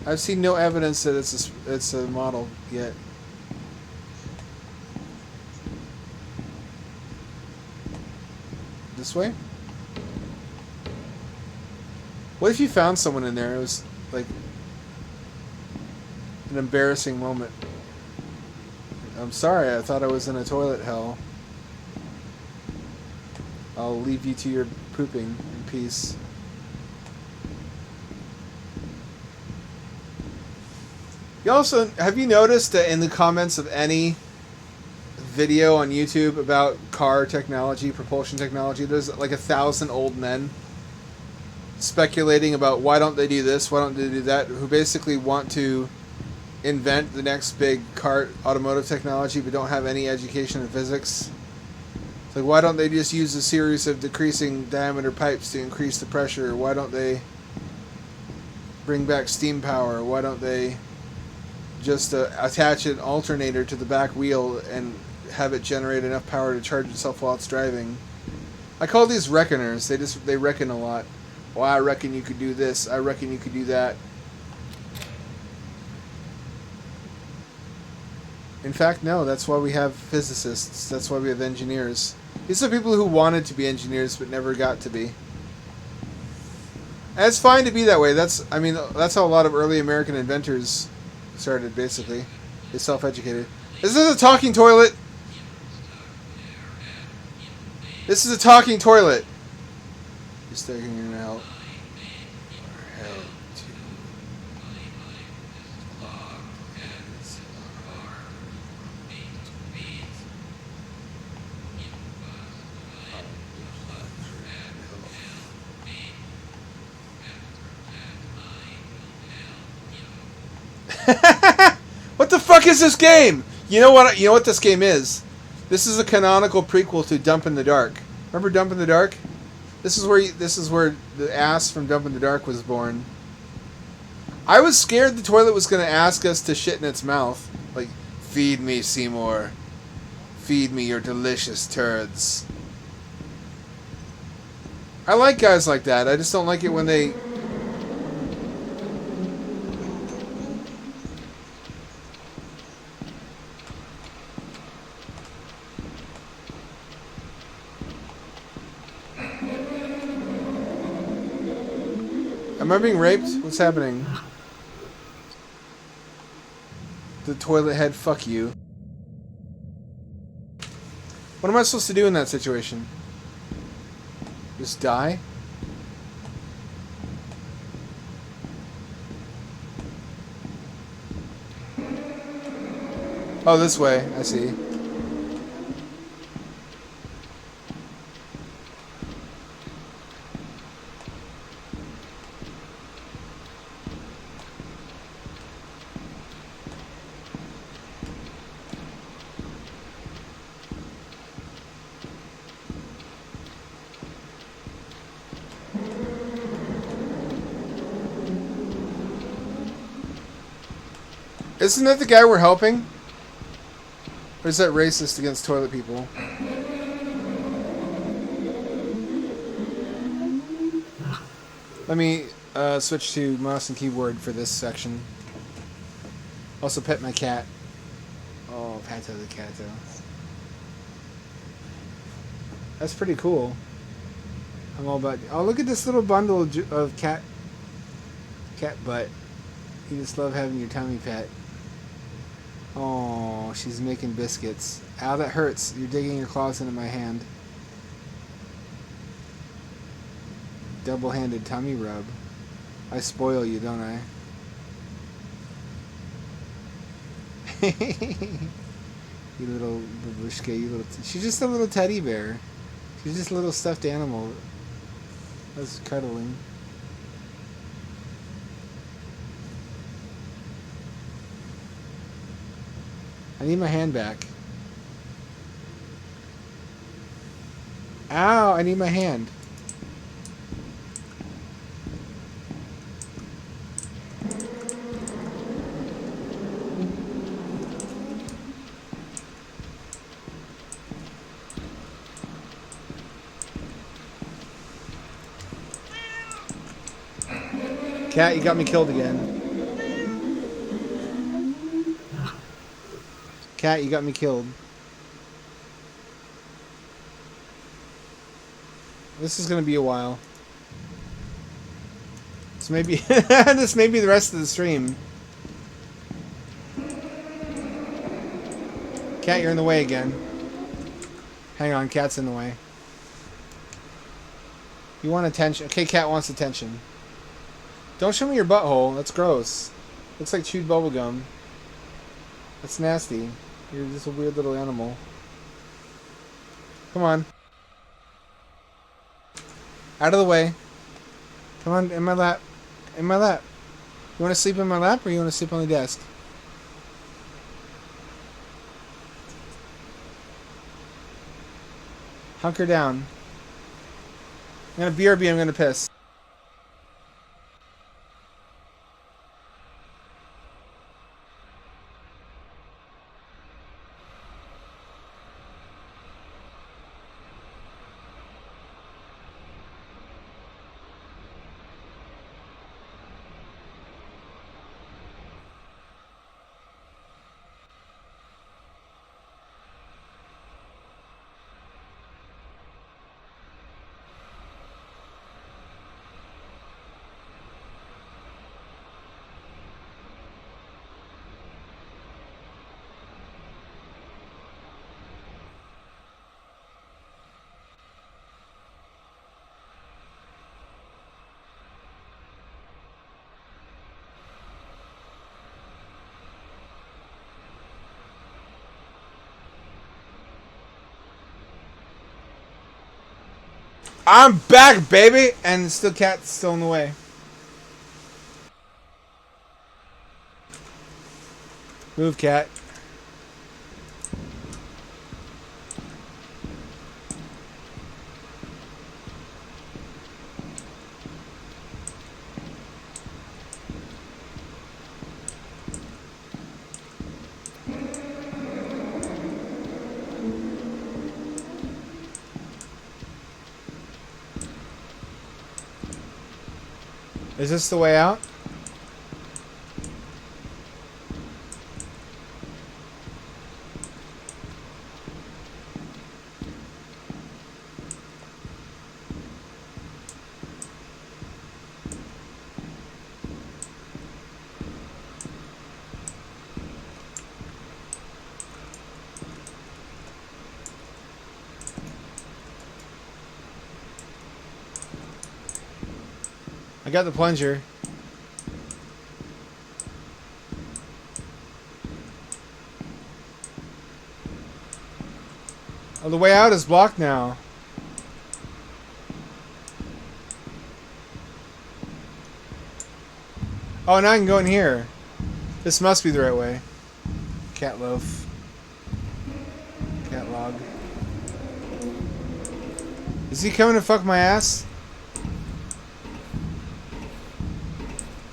S1: I've seen no evidence that it's a model yet. This way? What if you found someone in there? It was like an embarrassing moment. I'm sorry, I thought I was in a toilet hell. I'll leave you to your pooping in peace. You also, have you noticed that in the comments of any video on YouTube about car technology, propulsion technology, there's like 1,000 old men speculating about why don't they do this, why don't they do that, who basically want to invent the next big car automotive technology but don't have any education in physics. It's like, why don't they just use a series of decreasing diameter pipes to increase the pressure? Why don't they bring back steam power? Why don't they just attach an alternator to the back wheel and have it generate enough power to charge itself while it's driving? I call these reckoners. They reckon a lot. Well, I reckon you could do this. I reckon you could do that. In fact, no. That's why we have physicists. That's why we have engineers. These are people who wanted to be engineers but never got to be. And it's fine to be that way. That's how a lot of early American inventors started, basically. They self-educated. Is this a talking toilet? This is a talking toilet. Just taking your out. What the fuck is this game? You know what this game is? This is a canonical prequel to Dump in the Dark. Remember Dump in the Dark? This is where the ass from Dump in the Dark was born. I was scared the toilet was going to ask us to shit in its mouth. Like, feed me, Seymour. Feed me your delicious turds. I like guys like that. I just don't like it when they... Am I being raped? What's happening? The toilet head, fuck you. What am I supposed to do in that situation? Just die? Oh, this way. I see. Isn't that the guy we're helping? Or is that racist against toilet people? Let me switch to mouse and keyboard for this section. Also pet my cat. Oh, Pato the Cato. That's pretty cool. I'm all about... Oh, look at this little bundle of cat butt. You just love having your tummy pet. Oh, she's making biscuits. Ow, that hurts. You're digging your claws into my hand. Double-handed tummy rub. I spoil you, don't I? You little babushka, you little... She's just a little teddy bear. She's just a little stuffed animal. That's cuddling. I need my hand back. Ow, I need my hand. Cat, you got me killed again. Cat, you got me killed. This is gonna be a while. This may be this may be the rest of the stream. Cat, you're in the way again. Hang on, Cat's in the way. You want attention? Okay, Cat wants attention. Don't show me your butthole. That's gross. Looks like chewed bubblegum. That's nasty. You're just a weird little animal. Come on. Out of the way. Come on, in my lap. In my lap. You want to sleep in my lap or you want to sleep on the desk? Hunker down. I'm gonna BRB, I'm gonna piss. I'm back, baby! And still Cat's still in the way. Move, Cat. Is this the way out? got the plunger. Oh, the way out is blocked now. Oh, now I can go in here. This must be the right way. Cat loaf. Cat log. Is he coming to fuck my ass?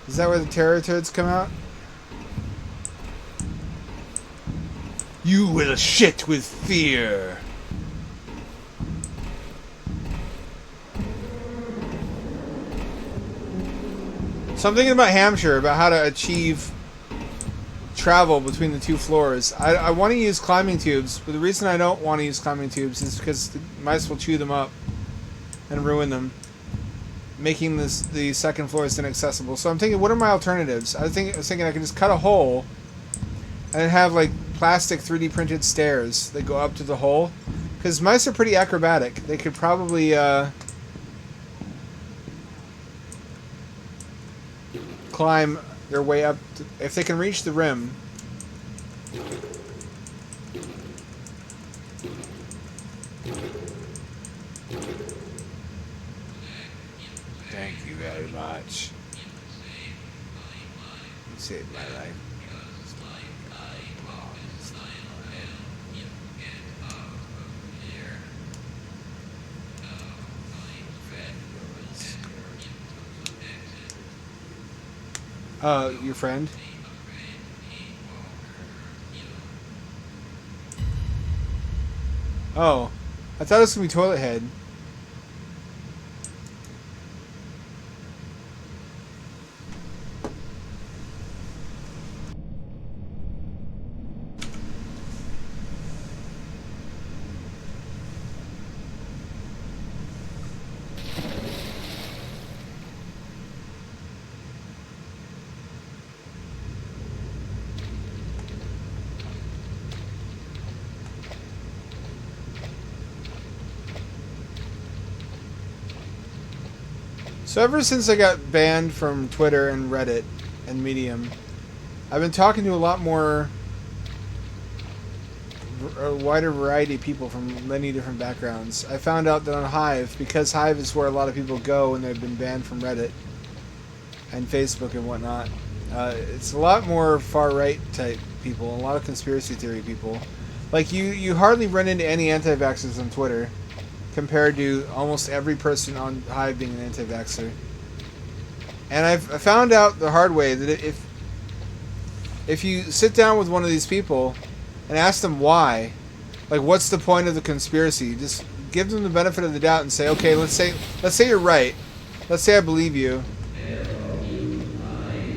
S1: Is that where the terror turds come out? You will shit with fear. So I'm thinking about Hampshire, about how to achieve travel between the two floors. I want to use climbing tubes, but the reason I don't want to use climbing tubes is because the mice will chew them up and ruin them, making the second floors inaccessible. So I'm thinking, what are my alternatives? I was thinking I could just cut a hole and then have like plastic 3D printed stairs that go up to the hole, because mice are pretty acrobatic. They could probably climb their way up if they can reach the rim. Thank you very much. You saved my life. Your friend? Oh, I thought it was gonna be Toilet Head. So ever since I got banned from Twitter and Reddit and Medium, I've been talking to a lot more, a wider variety of people from many different backgrounds. I found out that on Hive, because Hive is where a lot of people go when they've been banned from Reddit and Facebook and whatnot, it's a lot more far-right type people, a lot of conspiracy theory people. Like, you hardly run into any anti-vaxxers on Twitter, compared to almost every person on Hive being an anti-vaxxer. And I found out the hard way that if you sit down with one of these people and ask them why, like, what's the point of the conspiracy, just give them the benefit of the doubt and say, okay, let's say you're right. Let's say I believe you.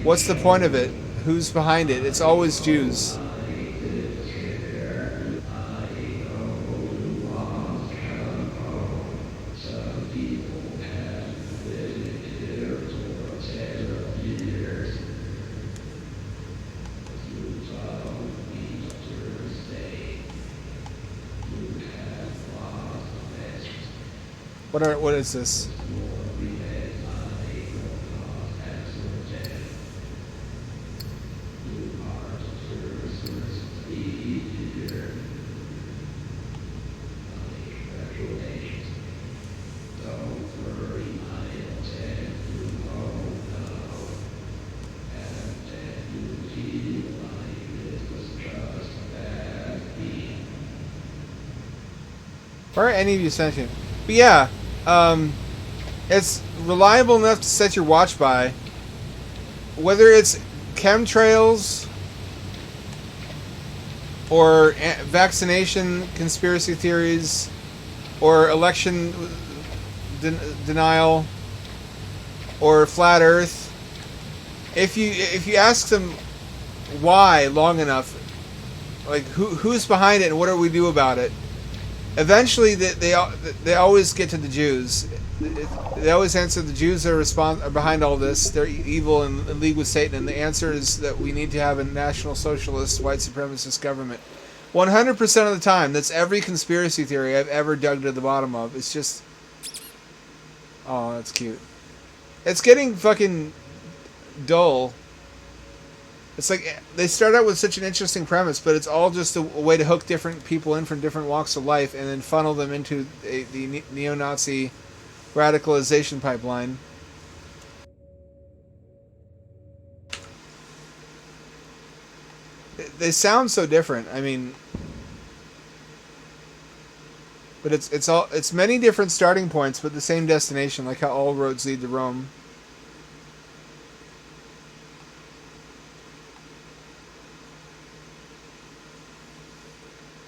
S1: What's the point of it? Who's behind it? It's always Jews. What is this? Why are any of you sentient? But yeah, it's reliable enough to set your watch by. Whether it's chemtrails or vaccination conspiracy theories or election denial or flat Earth, if you ask them why long enough, like who's behind it and what do we do about it, eventually they always get to the Jews. They always answer the Jews are behind all this. They're evil and in league with Satan. And the answer is that we need to have a national socialist, white supremacist government. 100% of the time. That's every conspiracy theory I've ever dug to the bottom of. It's just... Oh, that's cute. It's getting fucking dull. It's like they start out with such an interesting premise, but it's all just a way to hook different people in from different walks of life and then funnel them into the neo-Nazi radicalization pipeline. They sound so different. I mean, but it's many different starting points, but the same destination, like how all roads lead to Rome.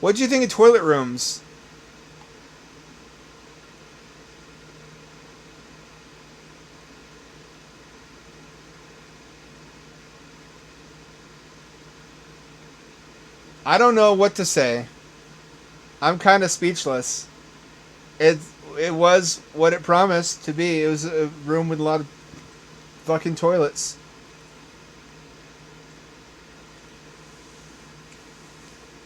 S1: What do you think of Toiletrooms? I don't know what to say. I'm kind of speechless. It it was what it promised to be. It was a room with a lot of fucking toilets.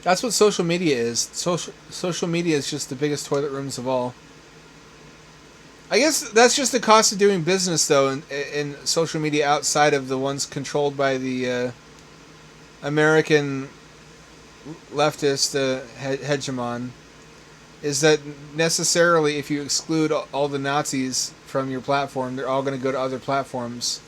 S1: That's what social media is. Social media is just the biggest toilet rooms of all. I guess that's just the cost of doing business, though, in social media outside of the ones controlled by the American leftist hegemon. Is that necessarily, if you exclude all the Nazis from your platform, they're all going to go to other platforms.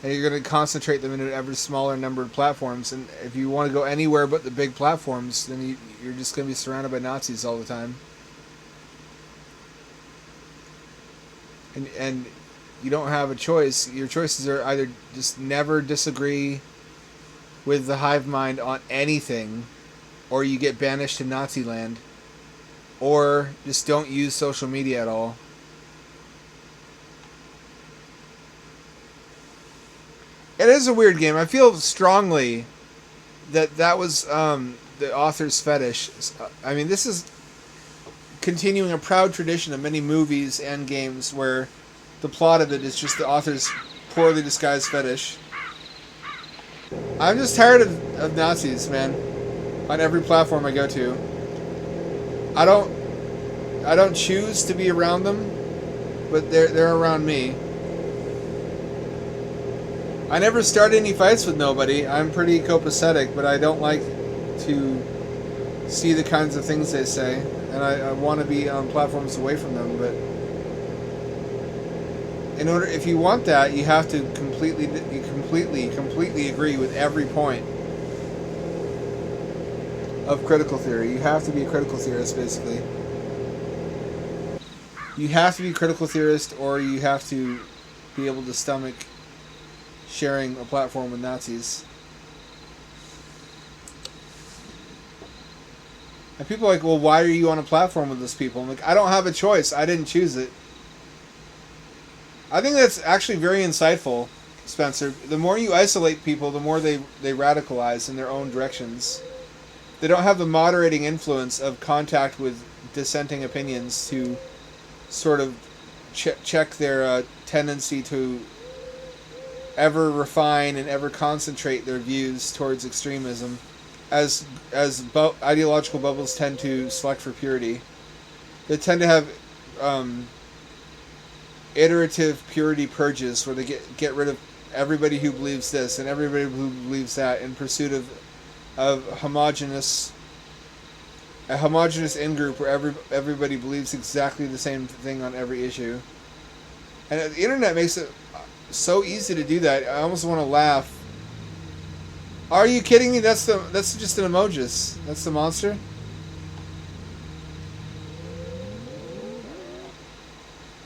S1: And you're going to concentrate them into an ever smaller number of platforms. And if you want to go anywhere but the big platforms, then you're just going to be surrounded by Nazis all the time. And you don't have a choice. Your choices are either just never disagree with the hive mind on anything, or you get banished to Nazi land, or just don't use social media at all. It is a weird game. I feel strongly that was the author's fetish. I mean, this is continuing a proud tradition of many movies and games where the plot of it is just the author's poorly disguised fetish. I'm just tired of Nazis, man. On every platform I go to. I don't choose to be around them, but they're around me. I never start any fights with nobody. I'm pretty copacetic, but I don't like to see the kinds of things they say, and I want to be on platforms away from them. But if you want that, you have to completely agree with every point of critical theory. You have to be a critical theorist, basically. You have to be a critical theorist, or you have to be able to stomach sharing a platform with Nazis. And people are like, well, why are you on a platform with those people? I'm like, I don't have a choice. I didn't choose it. I think that's actually very insightful, Spencer. The more you isolate people, the more they radicalize in their own directions. They don't have the moderating influence of contact with dissenting opinions to sort of check their tendency to ever refine and ever concentrate their views towards extremism, as ideological bubbles tend to select for purity. They tend to have iterative purity purges where they get rid of everybody who believes this and everybody who believes that in pursuit of a homogenous in-group where everybody believes exactly the same thing on every issue. And the internet makes it so easy to do that. I almost want to laugh. Are you kidding me? That's just an emojis. That's the monster.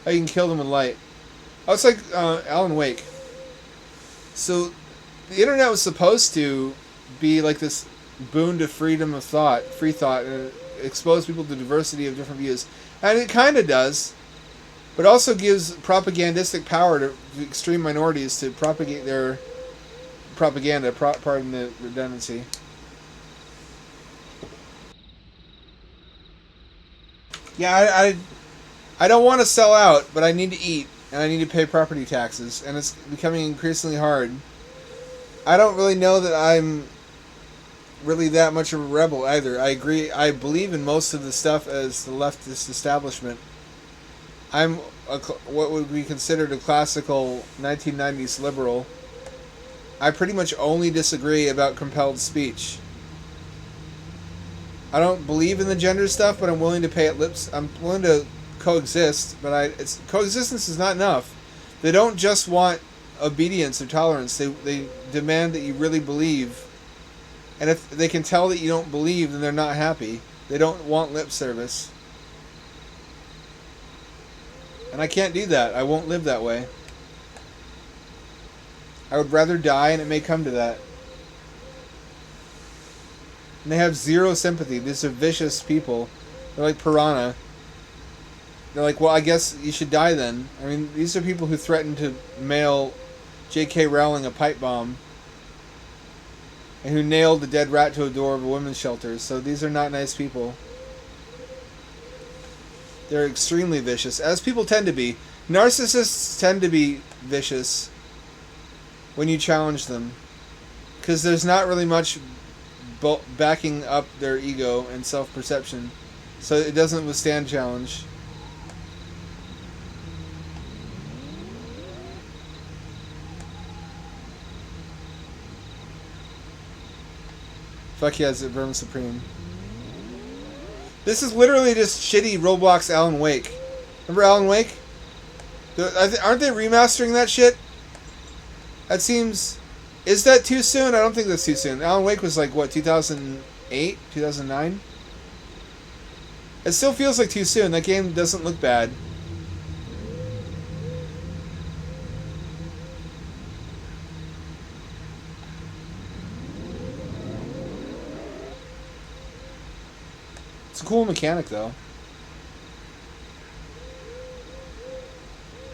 S1: Oh, you can kill them with light. Oh, it's like Alan Wake. So, the internet was supposed to be like this boon to freedom of thought, free thought, and expose people to diversity of different views. And it kind of does. But also gives propagandistic power to extreme minorities to propagate their propaganda, pardon the redundancy. Yeah, I don't want to sell out, but I need to eat, and I need to pay property taxes, and it's becoming increasingly hard. I don't really know that I'm really that much of a rebel either. I agree. I believe in most of the stuff as the leftist establishment. I'm what would be considered a classical 1990s liberal. I pretty much only disagree about compelled speech. I don't believe in the gender stuff, but I'm willing to pay it lips. I'm willing to coexist, but it's coexistence is not enough. They don't just want obedience or tolerance. They demand that you really believe. And if they can tell that you don't believe, then they're not happy. They don't want lip service. And I can't do that. I won't live that way. I would rather die, and it may come to that. And they have zero sympathy. These are vicious people. They're like piranha. They're like, well, I guess you should die then. I mean, these are people who threatened to mail J.K. Rowling a pipe bomb. And who nailed a dead rat to a door of a women's shelter. So these are not nice people. They're extremely vicious, as people tend to be. Narcissists tend to be vicious when you challenge them. Because there's not really much backing up their ego and self-perception. So it doesn't withstand challenge. Fuck yeah, it's Vermin Supreme. This is literally just shitty Roblox Alan Wake. Remember Alan Wake? Aren't they remastering that shit? That seems... Is that too soon? I don't think that's too soon. Alan Wake was like, what, 2008? 2009? It still feels like too soon. That game doesn't look bad. It's a cool mechanic, though.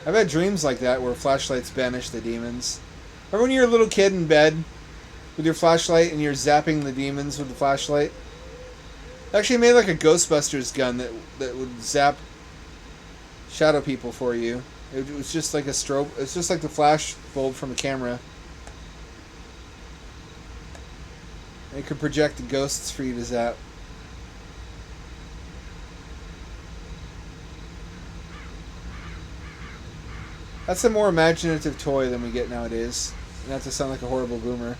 S1: I've had dreams like that where flashlights banish the demons. Remember when you were a little kid in bed with your flashlight and you're zapping the demons with the flashlight? It actually made like a Ghostbusters gun that would zap shadow people for you. It was just like a strobe. It's just like the flash bulb from a camera. And it could project the ghosts for you to zap. That's a more imaginative toy than we get nowadays. Not to sound like a horrible boomer.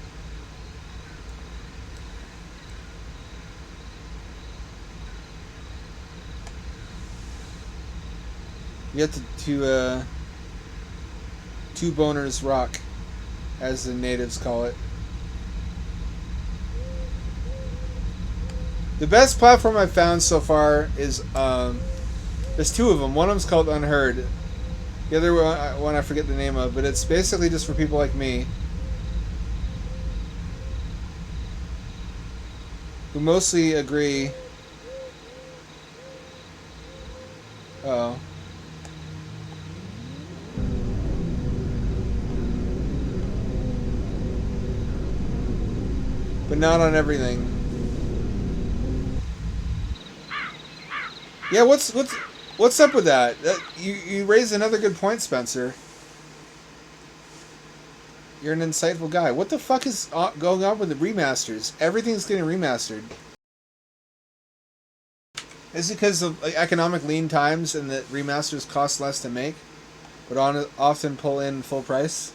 S1: You have to two boners rock, as the natives call it. The best platform I've found so far is there's two of them. One of them's called Unheard. The other one I forget the name of, but it's basically just for people like me who mostly agree. Oh. But not on everything. Yeah, what's up with that? You raised another good point, Spencer. You're an insightful guy. What the fuck is going on with the remasters? Everything's getting remastered. Is it because of economic lean times and that remasters cost less to make, but often pull in full price?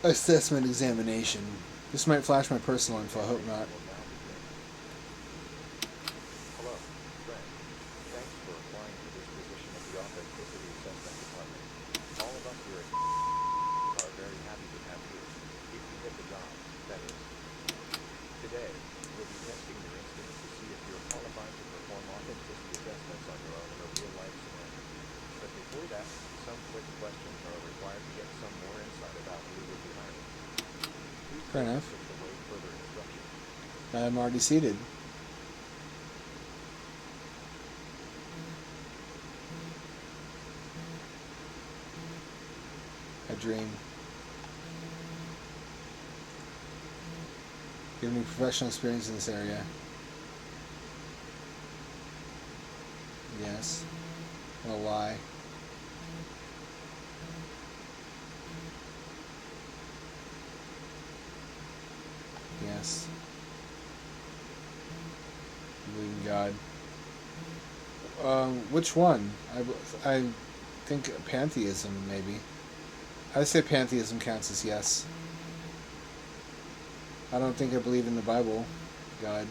S1: Assessment examination. This might flash my personal info. I hope not.
S2: Hello, friend. Thanks for applying for this position at the Authenticity Assessment Department. All of us here at are very happy to have you, if you get the job, that is. Today, we'll be testing your instincts to see if you're qualified to perform authenticity assessments on your own in a real-life scenario. But before that, some quick questions are required to get some more insight about who will be hiring.
S1: Fair enough.
S2: Await further instructions.
S1: I'm already seated. A dream. Give me professional experience in this area. Yes. A lie. Yes. Believe in God. Which one? I think pantheism, maybe. I say pantheism counts as yes. I don't think I believe in the Bible, God.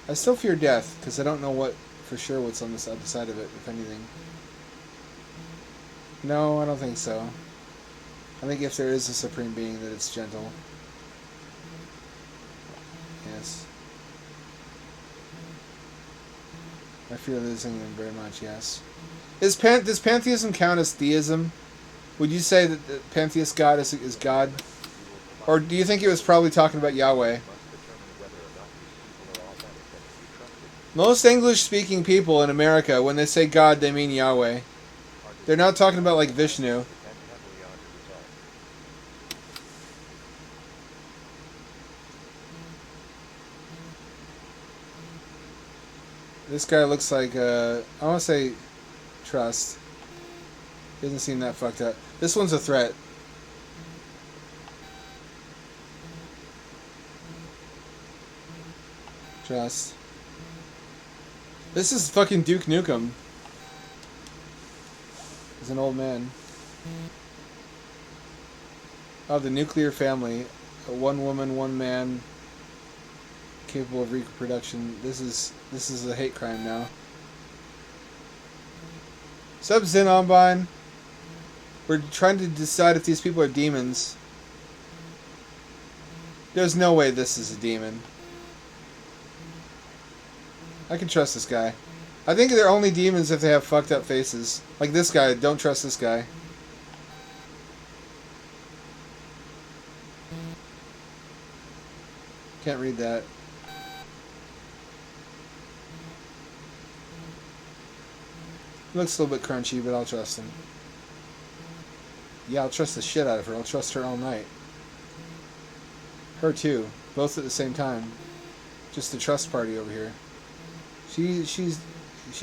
S1: I still fear death, because I don't know what for sure what's on this other side of it, if anything. No, I don't think so. I think if there is a supreme being, that it's gentle. Yes. I fear losing them very much, yes. Does pantheism count as theism? Would you say that the pantheist God is God? Or do you think it was probably talking about Yahweh? Most English-speaking people in America, when they say God, they mean Yahweh. They're not talking about, like, Vishnu. This guy looks like, I want to say trust. He doesn't seem that fucked up. This one's a threat. Trust. This is fucking Duke Nukem. He's an old man. Oh, the nuclear family. One woman, one man. Capable of reproduction. This is a hate crime now. Sub Zen Online. We're trying to decide if these people are demons. There's no way this is a demon. I can trust this guy. I think they're only demons if they have fucked up faces. Like this guy. Don't trust this guy. Can't read that. Looks a little bit crunchy, but I'll trust him. Yeah, I'll trust the shit out of her. I'll trust her all night. Her too. Both at the same time. Just a trust party over here. She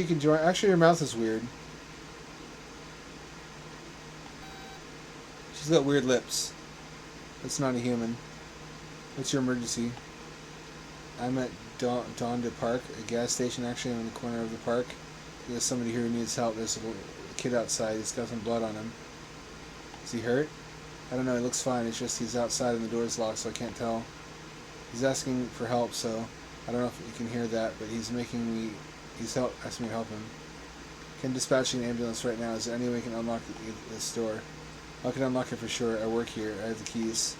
S1: can join. Actually, her mouth is weird. She's got weird lips. That's not a human. What's your emergency? I'm at Donda Park, a gas station. Actually, I'm in the corner of the park. There's somebody here who needs help. There's a kid outside. He's got some blood on him. Is he hurt? I don't know. He looks fine. It's just he's outside and the door's locked, so I can't tell. He's asking for help, so I don't know if you can hear that, but he's asking me to help him. Can dispatch an ambulance right now. Is there any way I can unlock this door? I can unlock it for sure. I work here. I have the keys.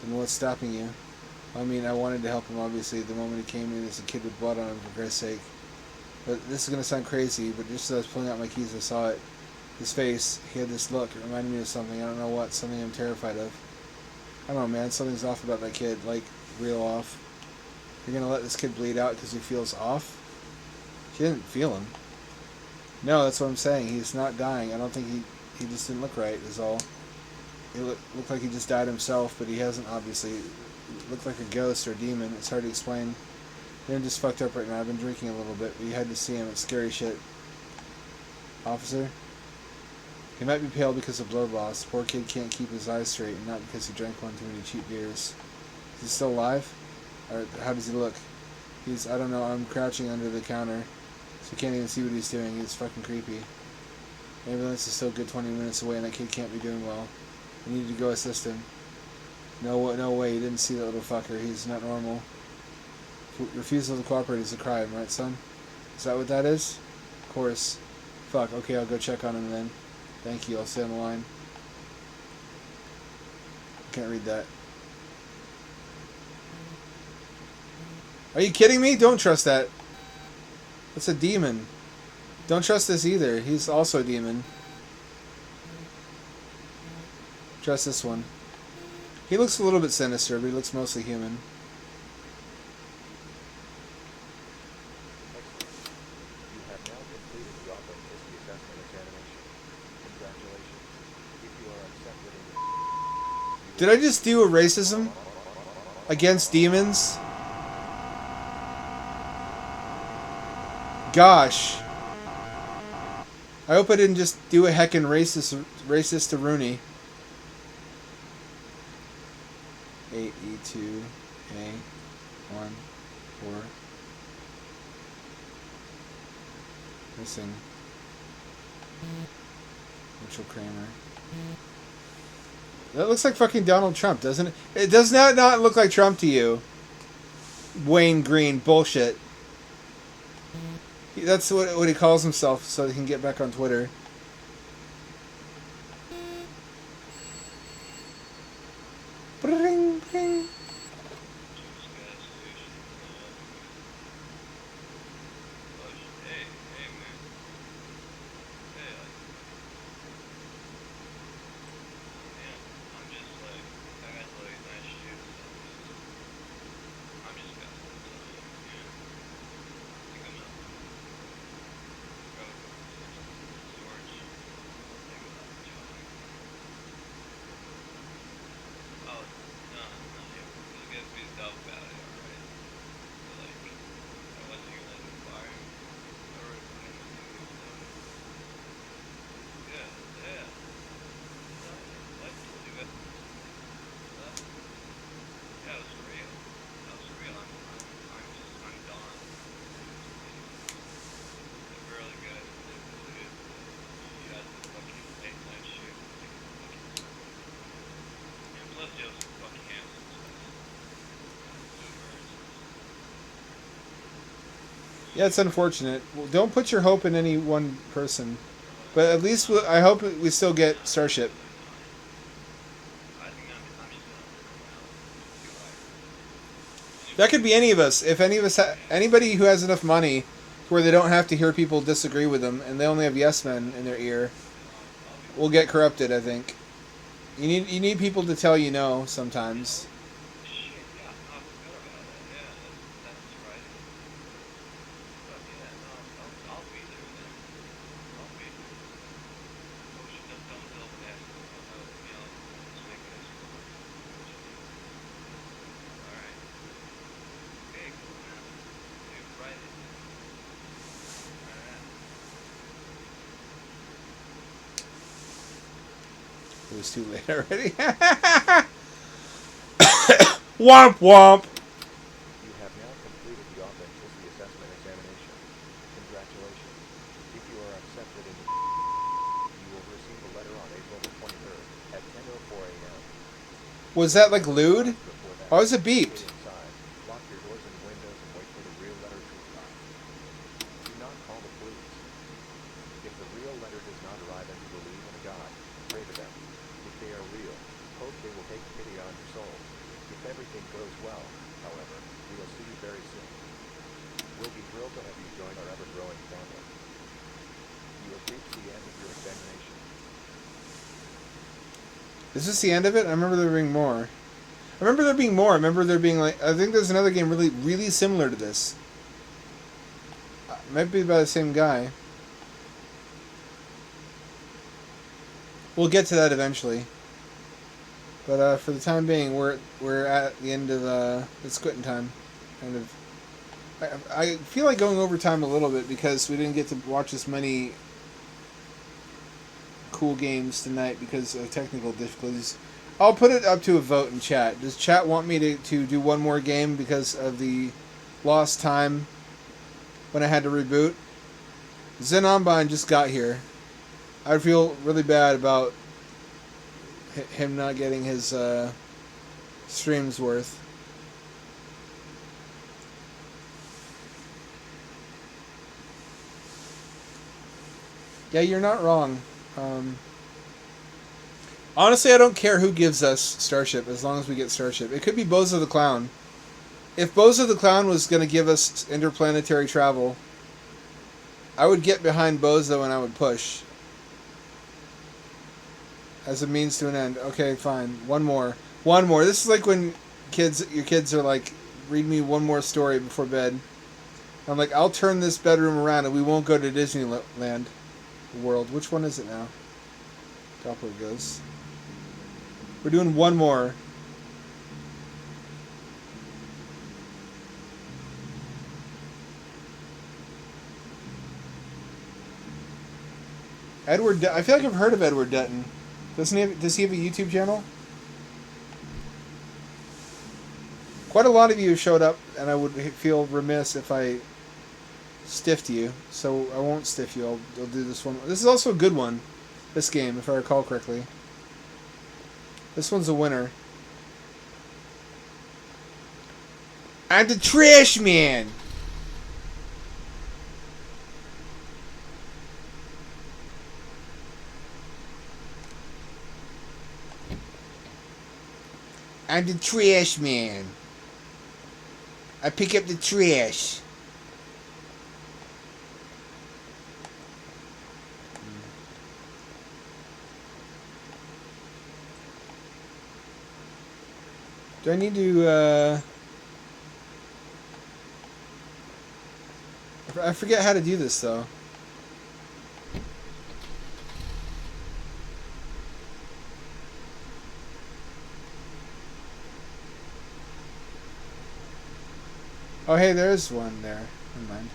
S1: And what's stopping you? I mean, I wanted to help him, obviously. The moment he came in, there's a kid with blood on him, for Christ's sake. But this is going to sound crazy, but just as I was pulling out my keys, I saw it. His face, he had this look. It reminded me of something. I don't know what. Something I'm terrified of. I don't know, man. Something's off about that kid. Like, real off. You're going to let this kid bleed out because he feels off? She didn't feel him. No, that's what I'm saying. He's not dying. I don't think he just didn't look right, is all. He looked like he just died himself, but he hasn't, obviously. It looked like a ghost or a demon. It's hard to explain. They're just fucked up right now. I've been drinking a little bit, but you had to see him. It's scary shit. Officer? He might be pale because of blood loss. Poor kid can't keep his eyes straight, and not because he drank one too many cheap beers. Is he still alive? Or how does he look? I don't know, I'm crouching under the counter, so you can't even see what he's doing. He's fucking creepy. The ambulance is still a good 20 minutes away, and that kid can't be doing well. I need to go assist him. No way, you didn't see that little fucker. He's not normal. Refusal to cooperate is a crime, right, son? Is that what that is? Of course. Fuck, okay, I'll go check on him then. Thank you, I'll stay on the line. I can't read that. Are you kidding me? Don't trust that. That's a demon. Don't trust this either. He's also a demon. Trust this one. He looks a little bit sinister, but he looks mostly human.
S2: You have now completed the authenticity assessment examination. Congratulations. If you are accepted in
S1: Did I just do a racism against demons? Gosh. I hope I didn't just do a heckin' racist to Rooney. 8. E2 A 1 4 missing Mitchell Kramer. That looks like fucking Donald Trump, doesn't it? It does not look like Trump to you. Wayne Green bullshit. That's what he calls himself so he can get back on Twitter. Bring, bring. Yeah, it's unfortunate. Well, don't put your hope in any one person. But at least I hope we still get Starship. That could be any of us. If any of us, anybody who has enough money where they don't have to hear people disagree with them, and they only have yes men in their ear, will get corrupted. I think. You need people to tell you no sometimes. It was too late already. Womp womp.
S2: You have now completed the authenticity assessment examination. Congratulations. If you are accepted in the you will receive a letter on April the 23rd at 10:04 a.m.
S1: Was that like lewd?
S2: Before that,
S1: Why was it beeped?
S2: stay inside, lock your doors and windows, and wait for the real letter to arrive. Do not call the police. If the real letter does not arrive and you believe in a God, pray to them. If they are real, hope they will take pity on your soul. If everything goes well, however, we will see you very soon. We'll be thrilled to have you join our ever-growing family. You have reached the end of your examination.
S1: Is this the end of it? I remember there being more. I remember there being more. I remember there being like... I think there's another game really similar to this. Might be by the same guy. We'll get to that eventually. But for the time being, we're at the end of it's quitting time. Kind of. I feel like going over time a little bit because we didn't get to watch as many cool games tonight because of technical difficulties. I'll put it up to a vote in chat. Does chat want me to do one more game because of the lost time when I had to reboot? Zenonbine just got here. I feel really bad about him not getting his streams worth. Yeah, you're not wrong. Honestly, I don't care who gives us Starship as long as we get Starship. It could be Bozo the Clown. If Bozo the Clown was going to give us interplanetary travel, I would get behind Bozo and I would push. As a means to an end. Okay, fine. One more. This is like when your kids are like, read me one more story before bed. I'm like, I'll turn this bedroom around and we won't go to Disneyland World. Which one is it now? Doppler goes. We're doing one more. I feel like I've heard of Edward Dutton. Does he have a YouTube channel? Quite a lot of you showed up, and I would feel remiss if I stiffed you, so I won't stiff you. I'll do this one. This is also a good one, this game, if I recall correctly. This one's a winner. I'm the trash man! I'm the trash man. I pick up the trash. Do I need to, I forget how to do this, though. Oh, hey, there's one there. Never mind.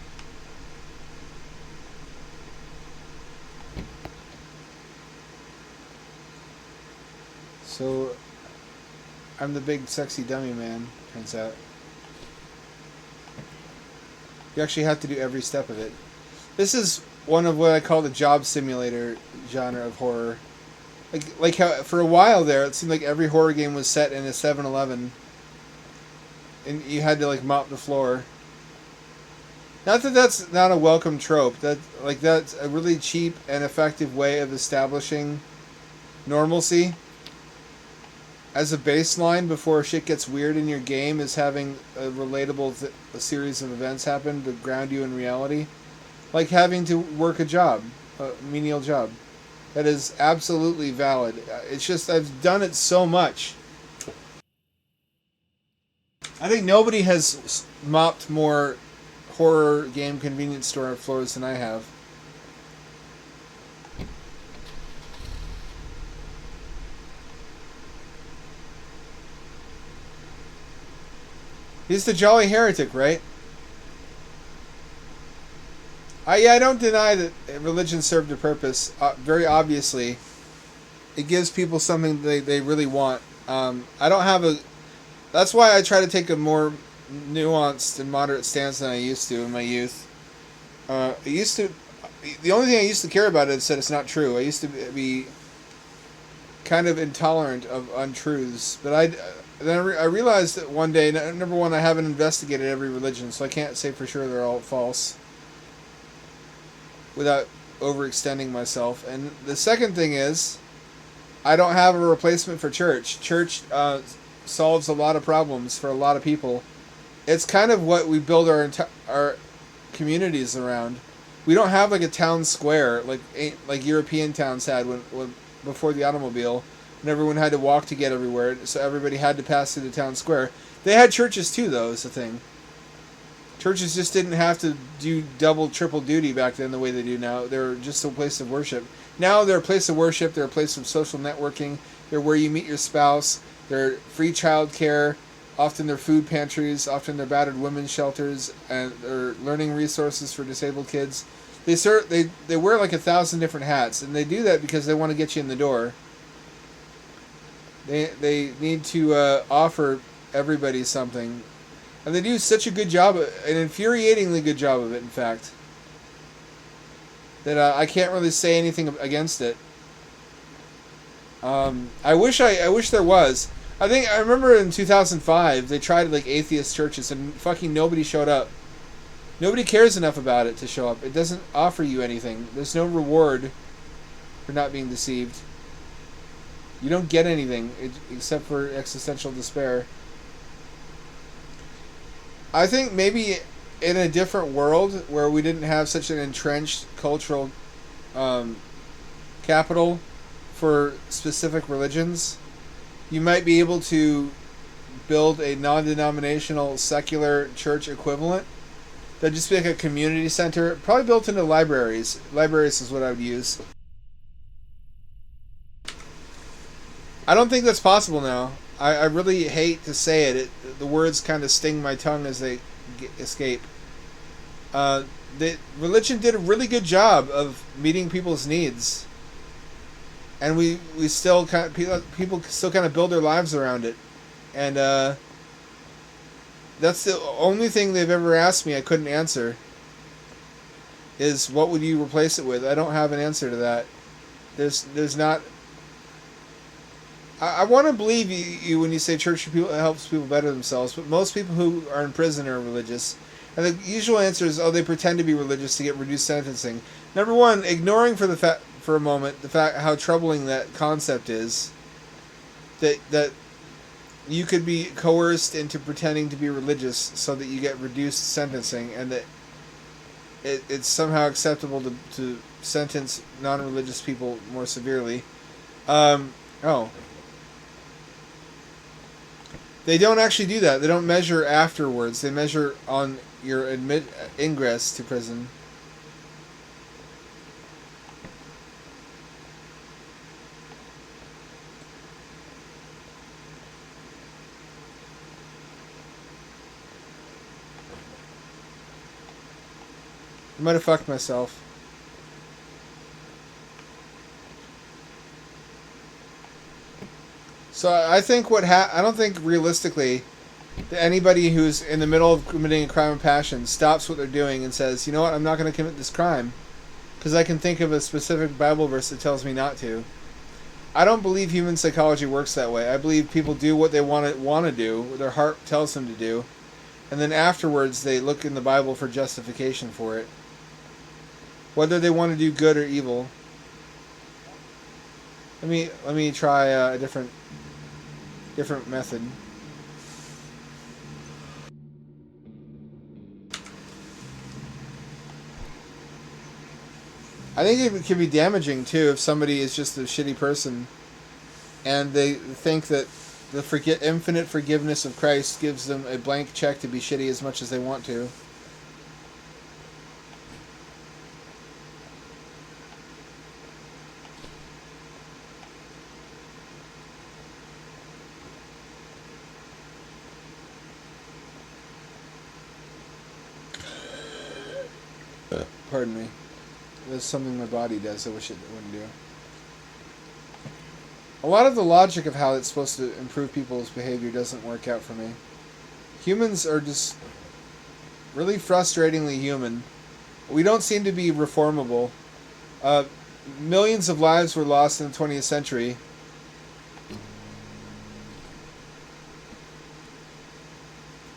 S1: So, I'm the big sexy dummy man, turns out. You actually have to do every step of it. This is one of what I call the job simulator genre of horror. Like how for a while there, it seemed like every horror game was set in a 7-Eleven. And you had to, like, mop the floor. Not that that's not a welcome trope. That's a really cheap and effective way of establishing normalcy as a baseline before shit gets weird in your game, is having a relatable a series of events happen to ground you in reality. Like having to work a job, a menial job. That is absolutely valid. It's just I've done it so much. I think nobody has mopped more horror game convenience store floors than I have. He's the Jolly Heretic, right? I don't deny that religion served a purpose. Very obviously, it gives people something they really want. I don't have a... That's why I try to take a more nuanced and moderate stance than I used to in my youth. The only thing I used to care about is that it's not true. I used to be kind of intolerant of untruths. But I realized that one day, number one, I haven't investigated every religion, so I can't say for sure they're all false without overextending myself. And the second thing is, I don't have a replacement for church. Church solves a lot of problems for a lot of people. It's kind of what we build our communities around. We don't have like a town square like European towns had when before the automobile, and everyone had to walk to get everywhere. So everybody had to pass through the town square. They had churches too, though. Is the thing. Churches just didn't have to do double, triple duty back then the way they do now. They're just a place of worship. Now they're a place of worship. They're a place of social networking. They're where you meet your spouse. They're free childcare. Often they're food pantries. Often they're battered women's shelters, and they're learning resources for disabled kids. They wear like 1,000 different hats, and they do that because they want to get you in the door. They need to offer everybody something, and they do such a good job, an infuriatingly good job of it. In fact, that I can't really say anything against it. I wish there was. I remember in 2005 they tried like atheist churches and fucking nobody showed up. Nobody cares enough about it to show up. It doesn't offer you anything. There's no reward for not being deceived. You don't get anything except for existential despair. I think maybe in a different world where we didn't have such an entrenched cultural capital for specific religions, you might be able to build a non-denominational secular church equivalent. That'd just be like a community center, probably built into libraries. Libraries is what I would use. I don't think that's possible now. I really hate to say it. The words kind of sting my tongue as they escape. Religion did a really good job of meeting people's needs, and we still people still kind of build their lives around it, and That's the only thing they've ever asked me I couldn't answer. Is what would you replace it with? I don't have an answer to that. There's not. I want to believe you when you say church people helps people better themselves, but most people who are in prison are religious, and the usual answer is, oh, they pretend to be religious to get reduced sentencing. Number one, ignoring for a moment the fact how troubling that concept is. That you could be coerced into pretending to be religious so that you get reduced sentencing, and that it's somehow acceptable to sentence non-religious people more severely. Oh. They don't actually do that. They don't measure afterwards. They measure on your ingress to prison. I might have fucked myself. So I think I don't think realistically that anybody who's in the middle of committing a crime of passion stops what they're doing and says, you know what, I'm not going to commit this crime because I can think of a specific Bible verse that tells me not to. I don't believe human psychology works that way. I believe people do what they want to do, what their heart tells them to do, and then afterwards they look in the Bible for justification for it, whether they want to do good or evil. Let me try a different method. I think it can be damaging too if somebody is just a shitty person and they think that the infinite forgiveness of Christ gives them a blank check to be shitty as much as they want to. Pardon me. There's something my body does I wish it wouldn't do. A lot of the logic of how it's supposed to improve people's behavior doesn't work out for me. Humans are just really frustratingly human. We don't seem to be reformable. Millions of lives were lost in the 20th century.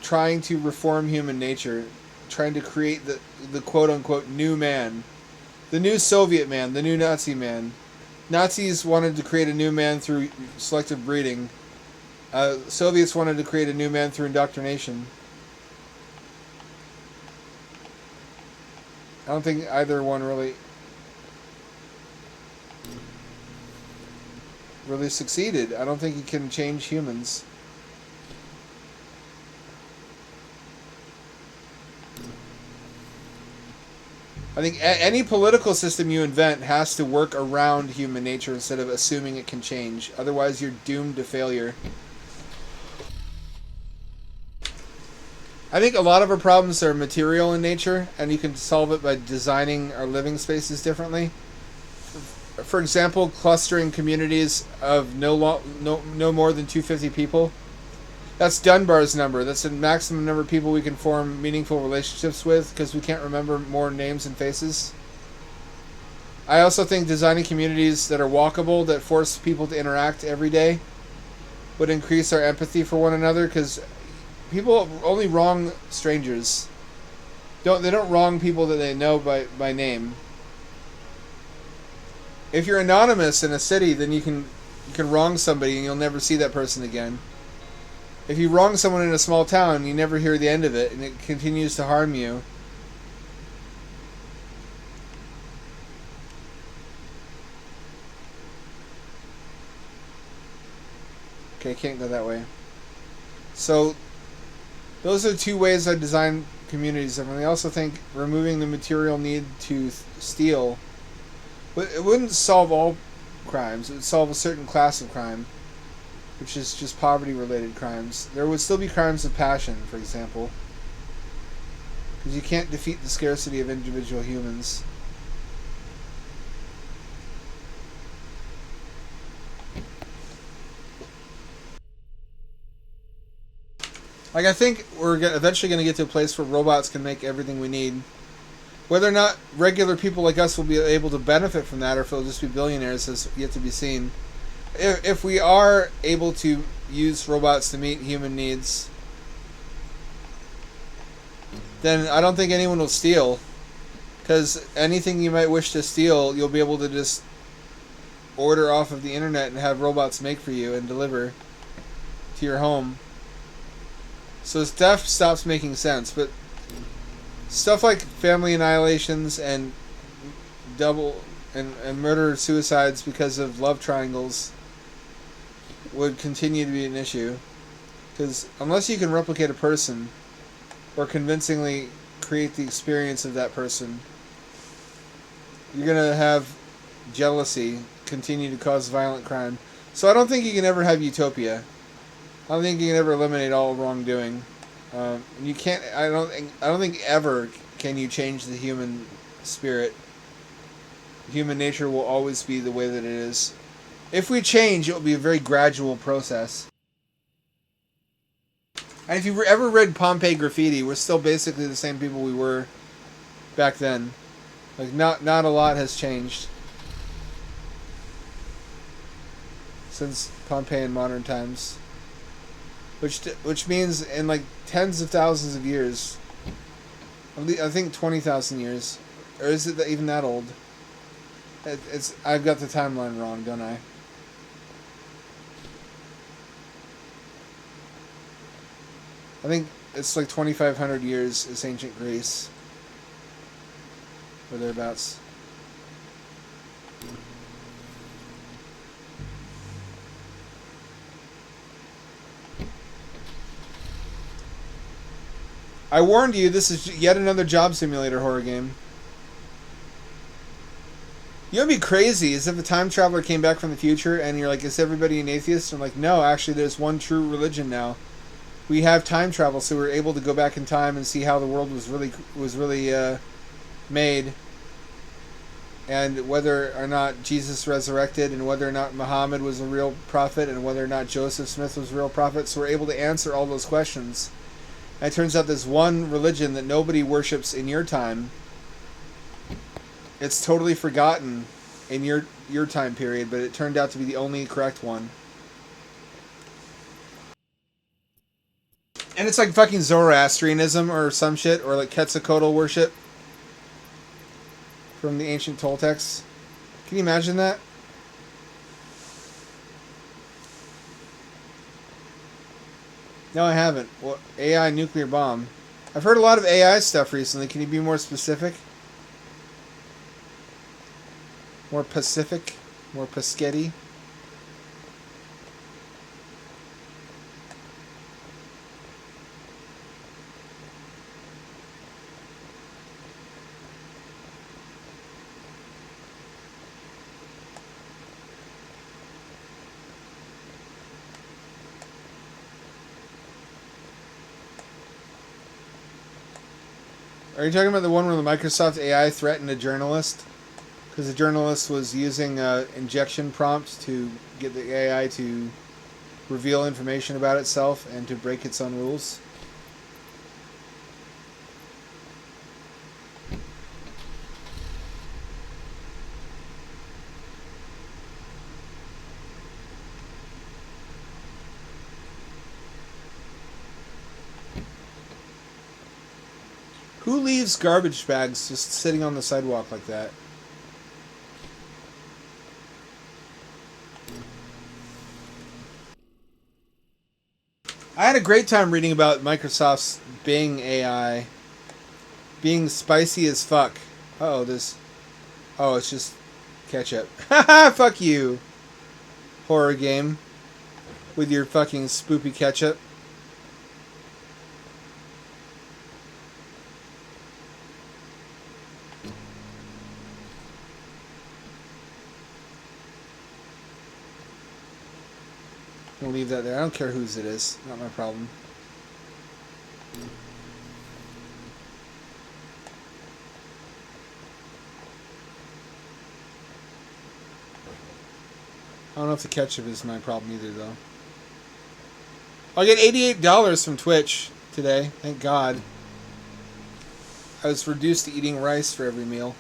S1: Trying to reform human nature. Trying to create the quote-unquote new man. The new Soviet man. The new Nazi man. Nazis wanted to create a new man through selective breeding. Soviets wanted to create a new man through indoctrination. I don't think either one really succeeded. I don't think you can change humans. I think any political system you invent has to work around human nature instead of assuming it can change. Otherwise, you're doomed to failure. I think a lot of our problems are material in nature, and you can solve it by designing our living spaces differently. For example, clustering communities of no more than 250 people. That's Dunbar's number. That's the maximum number of people we can form meaningful relationships with because we can't remember more names and faces. I also think designing communities that are walkable, that force people to interact every day, would increase our empathy for one another because people only wrong strangers. They don't wrong people that they know by name. If you're anonymous in a city, then you can wrong somebody and you'll never see that person again. If you wrong someone in a small town, you never hear the end of it, and it continues to harm you. Okay, I can't go that way. So, those are two ways I design communities. And I also think removing the material need to steal, it wouldn't solve all crimes. It would solve a certain class of crime, which is just poverty-related crimes. There would still be crimes of passion, for example, because you can't defeat the scarcity of individual humans. Like, I think we're eventually going to get to a place where robots can make everything we need. Whether or not regular people like us will be able to benefit from that, or if it'll just be billionaires, is yet to be seen. If we are able to use robots to meet human needs, then I don't think anyone will steal. Because anything you might wish to steal, you'll be able to just order off of the internet and have robots make for you and deliver to your home. So theft stops making sense. But stuff like family annihilations and double and murder suicides because of love triangles would continue to be an issue. Because unless you can replicate a person or convincingly create the experience of that person, you're going to have jealousy continue to cause violent crime. So I don't think you can ever have utopia. I don't think you can ever eliminate all wrongdoing. You can't. I don't think ever can you change the human spirit. Human nature will always be the way that it is. If we change, it will be a very gradual process. And if you ever read Pompeii Graffiti, we're still basically the same people we were back then. Like, not a lot has changed since Pompeii in modern times. Which means in like tens of thousands of years, I think 20,000 years, or is it even that old? I've got the timeline wrong, don't I? I think it's like 2,500 years is ancient Greece, or thereabouts. I warned you, this is yet another job simulator horror game. You know what'd be crazy is if a time traveler came back from the future and you're like, is everybody an atheist? I'm like, no, actually there's one true religion now. We have time travel, so we're able to go back in time and see how the world was really made, and whether or not Jesus resurrected, and whether or not Muhammad was a real prophet, and whether or not Joseph Smith was a real prophet. So we're able to answer all those questions. And it turns out there's one religion that nobody worships in your time. It's totally forgotten in your time period, but it turned out to be the only correct one. And it's like fucking Zoroastrianism or some shit, or like Quetzalcoatl worship from the ancient Toltecs. Can you imagine that? No, I haven't. Well, AI nuclear bomb. I've heard a lot of AI stuff recently. Can you be more specific? More Pacific? More Paschetti? Are you talking about the one where the Microsoft AI threatened a journalist? Because the journalist was using injection prompts to get the AI to reveal information about itself and to break its own rules. Who leaves garbage bags just sitting on the sidewalk like that? I had a great time reading about Microsoft's Bing AI being spicy as fuck. Uh-oh, this... Oh, it's just ketchup. Haha, fuck you. Horror game. With your fucking spoopy ketchup. We'll leave that there. I don't care whose it is. Not my problem. I don't know if the ketchup is my problem either, though. I'll get $88 from Twitch today. Thank God. I was reduced to eating rice for every meal.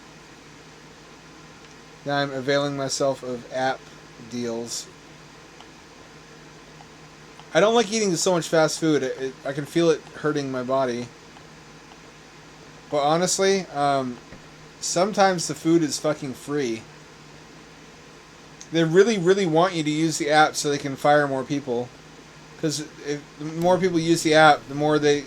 S1: Now I'm availing myself of app deals. I don't like eating so much fast food. I can feel it hurting my body. But honestly, sometimes the food is fucking free. They really, really want you to use the app so they can fire more people. Because the more people use the app, the more they...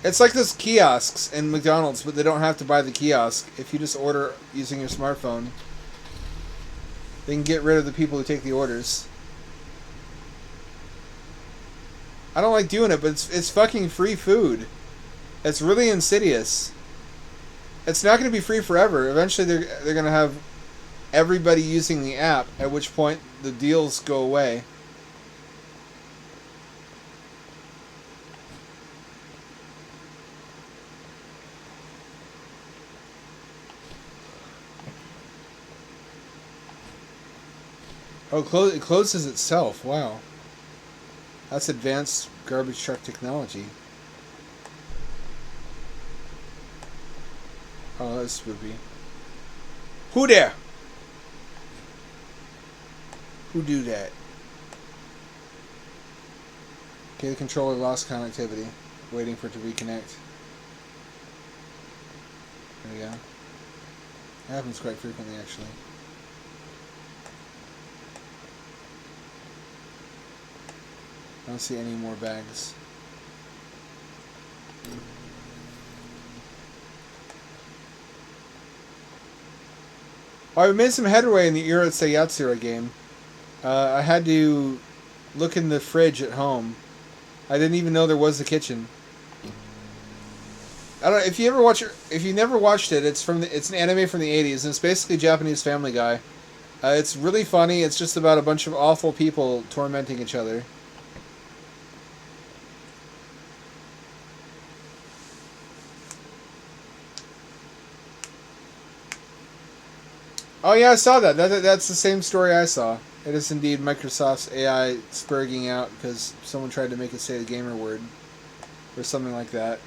S1: It's like those kiosks in McDonald's, but they don't have to buy the kiosk. If you just order using your smartphone, they can get rid of the people who take the orders. I don't like doing it, but it's fucking free food. It's really insidious. It's not going to be free forever. Eventually they're going to have everybody using the app, at which point the deals go away. Oh, it closes itself. Wow. That's advanced garbage truck technology. Oh, that's spoopy. Who there? Who do that? Okay, the controller lost connectivity. Waiting for it to reconnect. There we go. That happens quite frequently, actually. I don't see any more bags. Oh, I made some headway in the Urusei Yatsura game. I had to look in the fridge at home. I didn't even know there was a kitchen. I don't know if you ever watch. If you never watched it, it's an anime from the '80s, and it's basically Japanese Family Guy. It's really funny. It's just about a bunch of awful people tormenting each other. Oh yeah, I saw that. That's the same story I saw. It is indeed Microsoft's AI spurging out because someone tried to make it say the gamer word. Or something like that.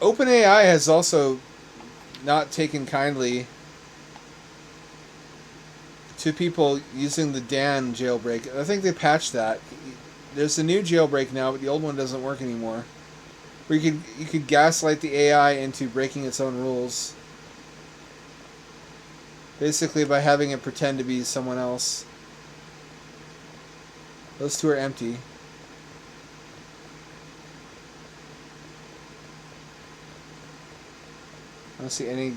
S1: OpenAI has also not taken kindly to people using the Dan jailbreak. I think they patched that. There's a new jailbreak now, but the old one doesn't work anymore. Where you could gaslight the AI into breaking its own rules. Basically by having it pretend to be someone else. Those two are empty. I don't see any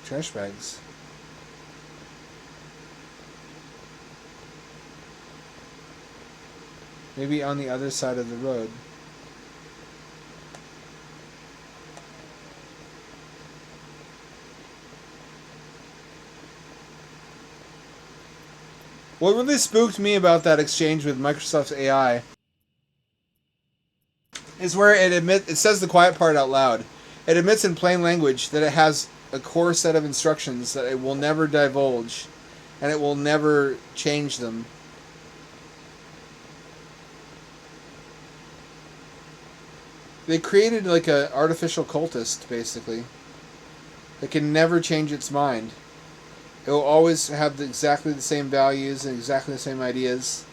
S1: trash bags. Maybe on the other side of the road. What really spooked me about that exchange with Microsoft's AI is where it says the quiet part out loud. It admits in plain language that it has a core set of instructions that it will never divulge, and it will never change them. They created like an artificial cultist, basically, that can never change its mind. It will always have exactly the same values and exactly the same ideas.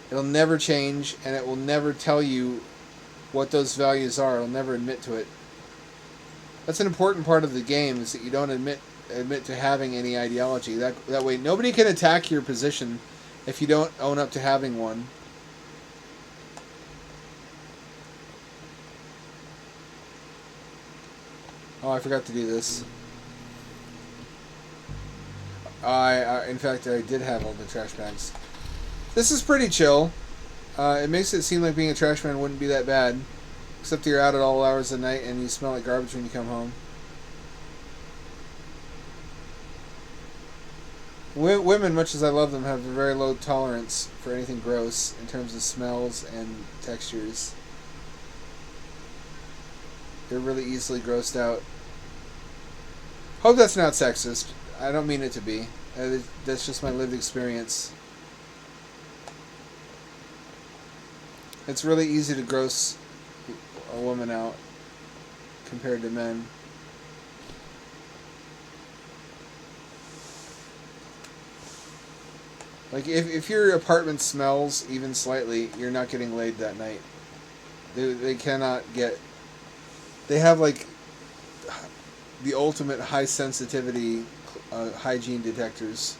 S1: It'll never change, and it will never tell you what those values are. It'll never admit to it. That's an important part of the game, is that you don't admit to having any ideology. That way nobody can attack your position if you don't own up to having one. Oh, I forgot to do this. In fact, I did have all the trash bags. This is pretty chill. It makes it seem like being a trash man wouldn't be that bad. Except you're out at all hours of the night and you smell like garbage when you come home. Women, much as I love them, have a very low tolerance for anything gross in terms of smells and textures. They're really easily grossed out. Hope that's not sexist. I don't mean it to be. That's just my lived experience. It's really easy to gross a woman out compared to men. Like, if your apartment smells even slightly, you're not getting laid that night. They cannot get... They have, like, the ultimate high sensitivity hygiene detectors.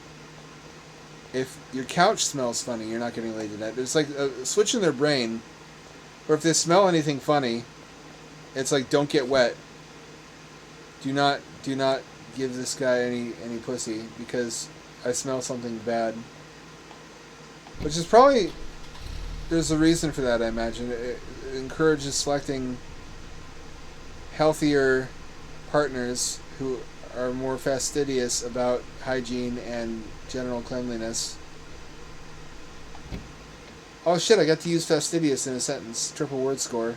S1: If your couch smells funny, you're not getting laid tonight. It's like a switch in their brain, or if they smell anything funny, it's like, don't get wet. Do not give this guy any pussy because I smell something bad. Which is probably... There's a reason for that, I imagine. It encourages selecting healthier partners who are more fastidious about hygiene and general cleanliness. Oh shit, I got to use fastidious in a sentence. Triple word score.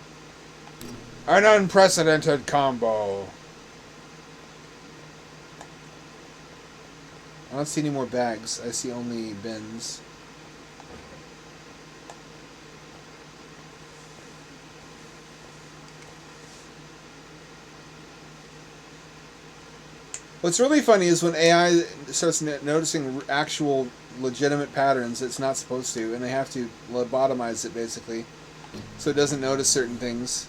S1: An unprecedented combo. I don't see any more bags. I see only bins. What's really funny is when AI starts noticing actual legitimate patterns it's not supposed to, and they have to lobotomize it basically, so it doesn't notice certain things.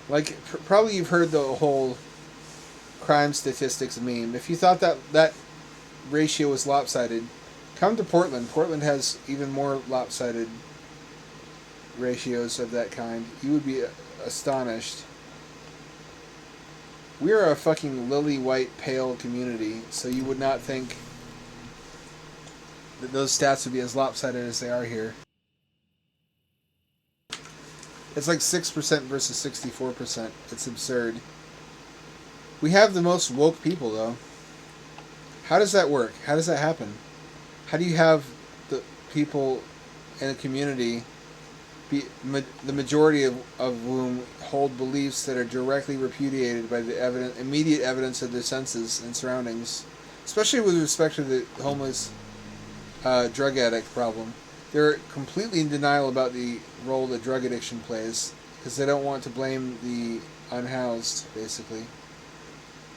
S1: Like, probably you've heard the whole crime statistics meme. If you thought that ratio was lopsided, come to Portland. Portland has even more lopsided ratios of that kind. You would be astonished. We are a fucking lily white pale community, so you would not think that those stats would be as lopsided as they are here. It's like 6% versus 64%. It's absurd. We have the most woke people, though. How does that work? How does that happen? How do you have the people in a community, the majority of whom hold beliefs that are directly repudiated by the immediate evidence of their senses and surroundings, especially with respect to the homeless drug addict problem? They're completely in denial about the role that drug addiction plays because they don't want to blame the unhoused, basically.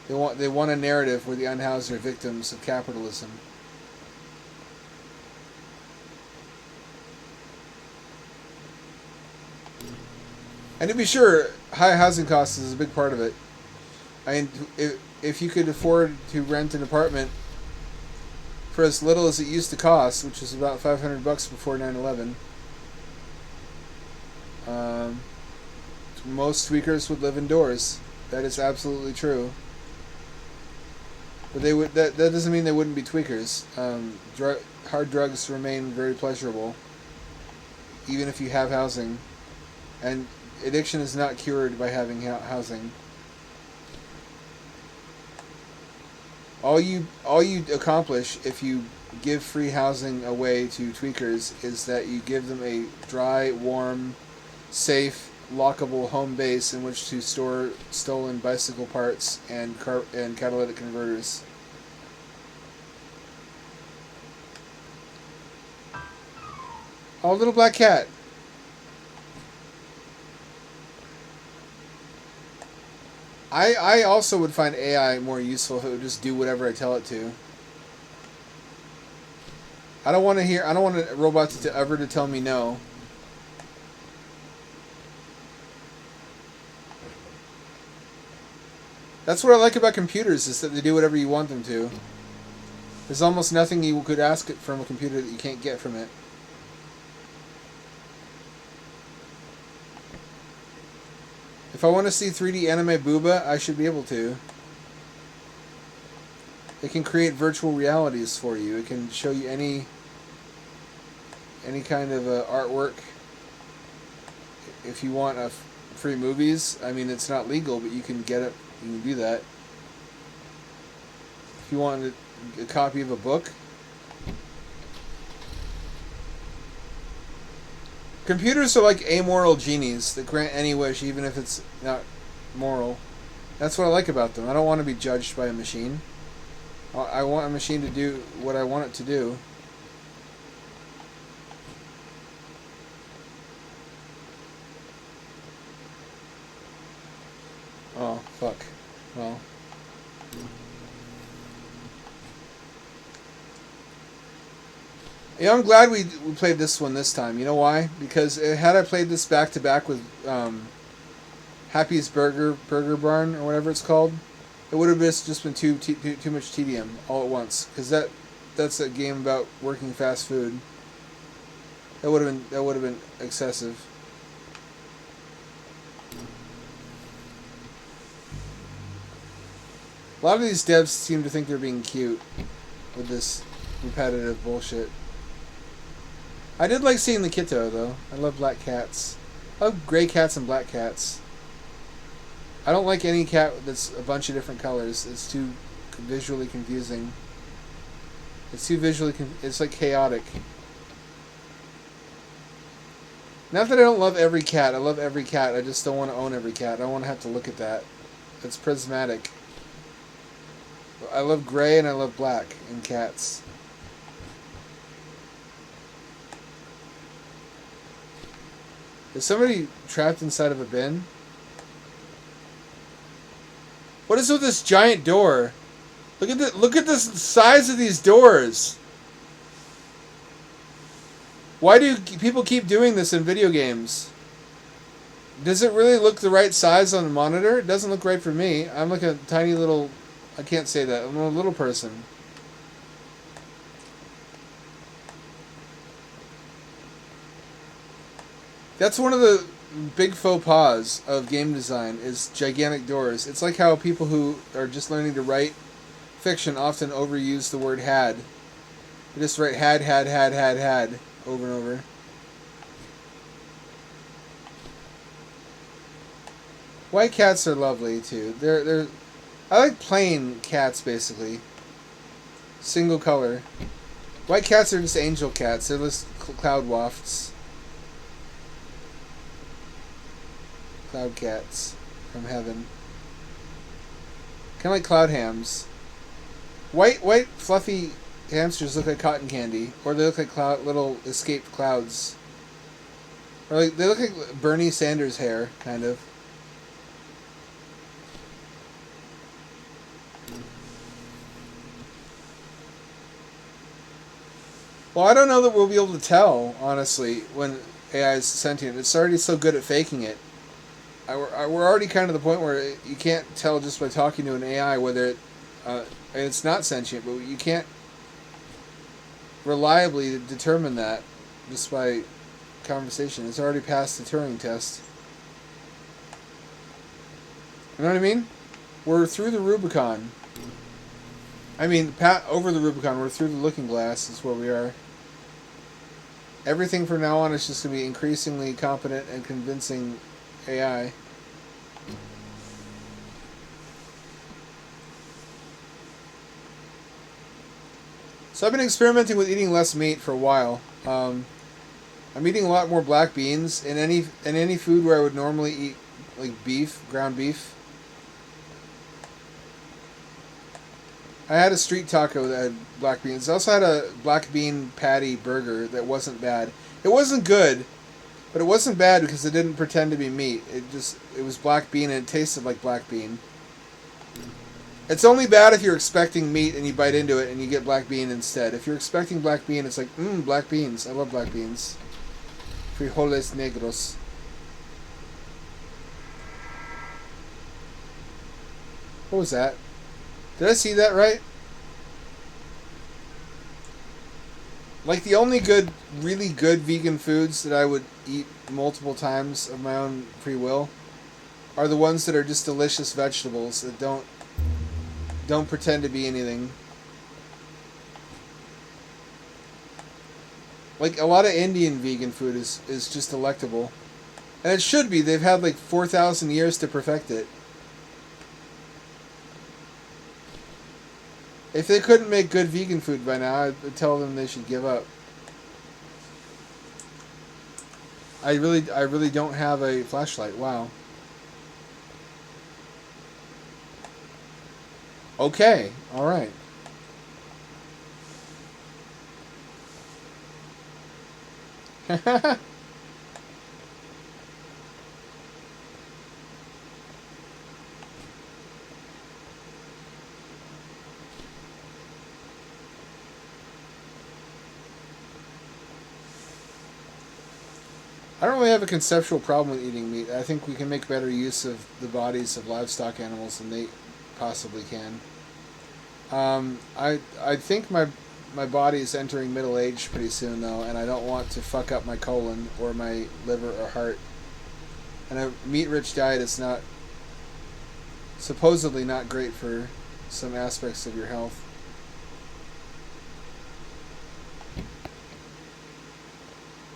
S1: They want a narrative where the unhoused are victims of capitalism. And to be sure, high housing costs is a big part of it. I mean, if you could afford to rent an apartment for as little as it used to cost, which was about $500 before 9/11, most tweakers would live indoors. That is absolutely true. But that doesn't mean they wouldn't be tweakers. Hard drugs remain very pleasurable, even if you have housing. And addiction is not cured by having housing. All you accomplish if you give free housing away to tweakers is that you give them a dry, warm, safe, lockable home base in which to store stolen bicycle parts and catalytic converters. Oh, little black cat. I also would find AI more useful if it would just do whatever I tell it to. I don't want a robot to ever to tell me no. That's what I like about computers, is that they do whatever you want them to. There's almost nothing you could ask it from a computer that you can't get from it. If I want to see 3D anime booba, I should be able to. It can create virtual realities for you. It can show you any kind of artwork. If you want free movies, I mean, it's not legal, but you can get it. You can do that. If you want a copy of a book, Computers are like amoral genies that grant any wish, even if it's not moral. That's what I like about them. I don't want to be judged by a machine. I want a machine to do what I want it to do. Oh, fuck. Well. Yeah, I'm glad we played this one this time. You know why? Because had I played this back to back with Happy's Burger Barn or whatever it's called, it would have just been too much tedium all at once. Because that's a game about working fast food. That would have been excessive. A lot of these devs seem to think they're being cute with this repetitive bullshit. I did like seeing the Kitto, though. I love black cats. I love gray cats and black cats. I don't like any cat that's a bunch of different colors. It's too visually confusing. It's too visually... it's like chaotic. Not that I don't love every cat. I love every cat. I just don't want to own every cat. I don't want to have to look at that. It's prismatic. I love gray and I love black in cats. Is somebody trapped inside of a bin? What is with this giant door? Look at the size of these doors. Why do people keep doing this in video games? Does it really look the right size on the monitor? It doesn't look right for me. I'm like a tiny little... I can't say that. I'm a little person. That's one of the big faux pas of game design is gigantic doors. It's like how people who are just learning to write fiction often overuse the word had. They just write had over and over. White cats are lovely too. They're I like plain cats basically. Single color. White cats are just angel cats. They're just cloud wafts. Cloud cats from heaven. Kind of like cloud hams. White fluffy hamsters look like cotton candy, or they look like little escaped clouds. Or like they look like Bernie Sanders' hair, kind of. Well, I don't know that we'll be able to tell, honestly, when AI is sentient. It's already so good at faking it. We're already kind of the point where you can't tell just by talking to an AI whether it, and it's not sentient, but you can't reliably determine that just by conversation. It's already passed the Turing test. You know what I mean? We're through the Rubicon. I mean, over the Rubicon, we're through the looking glass is where we are. Everything from now on is just going to be increasingly competent and convincing AI. So I've been experimenting with eating less meat for a while. I'm eating a lot more black beans in any food where I would normally eat like beef, ground beef. I had a street taco that had black beans. I also had a black bean patty burger that wasn't bad. It wasn't good, but it wasn't bad because it didn't pretend to be meat. It was black bean and it tasted like black bean. It's only bad if you're expecting meat and you bite into it and you get black bean instead. If you're expecting black bean, it's like, black beans. I love black beans. Frijoles negros. What was that? Did I see that right? Like the only really good vegan foods that I would eat multiple times of my own free will are the ones that are just delicious vegetables that don't pretend to be anything. Like a lot of Indian vegan food is just delectable. And it should be. They've had like 4,000 years to perfect it. If they couldn't make good vegan food by now, I'd tell them they should give up. I really don't have a flashlight. Wow. Okay. All right. I don't really have a conceptual problem with eating meat. I think we can make better use of the bodies of livestock animals than they possibly can. I think my body is entering middle age pretty soon though, and I don't want to fuck up my colon or my liver or heart. And a meat-rich diet is not supposedly not great for some aspects of your health.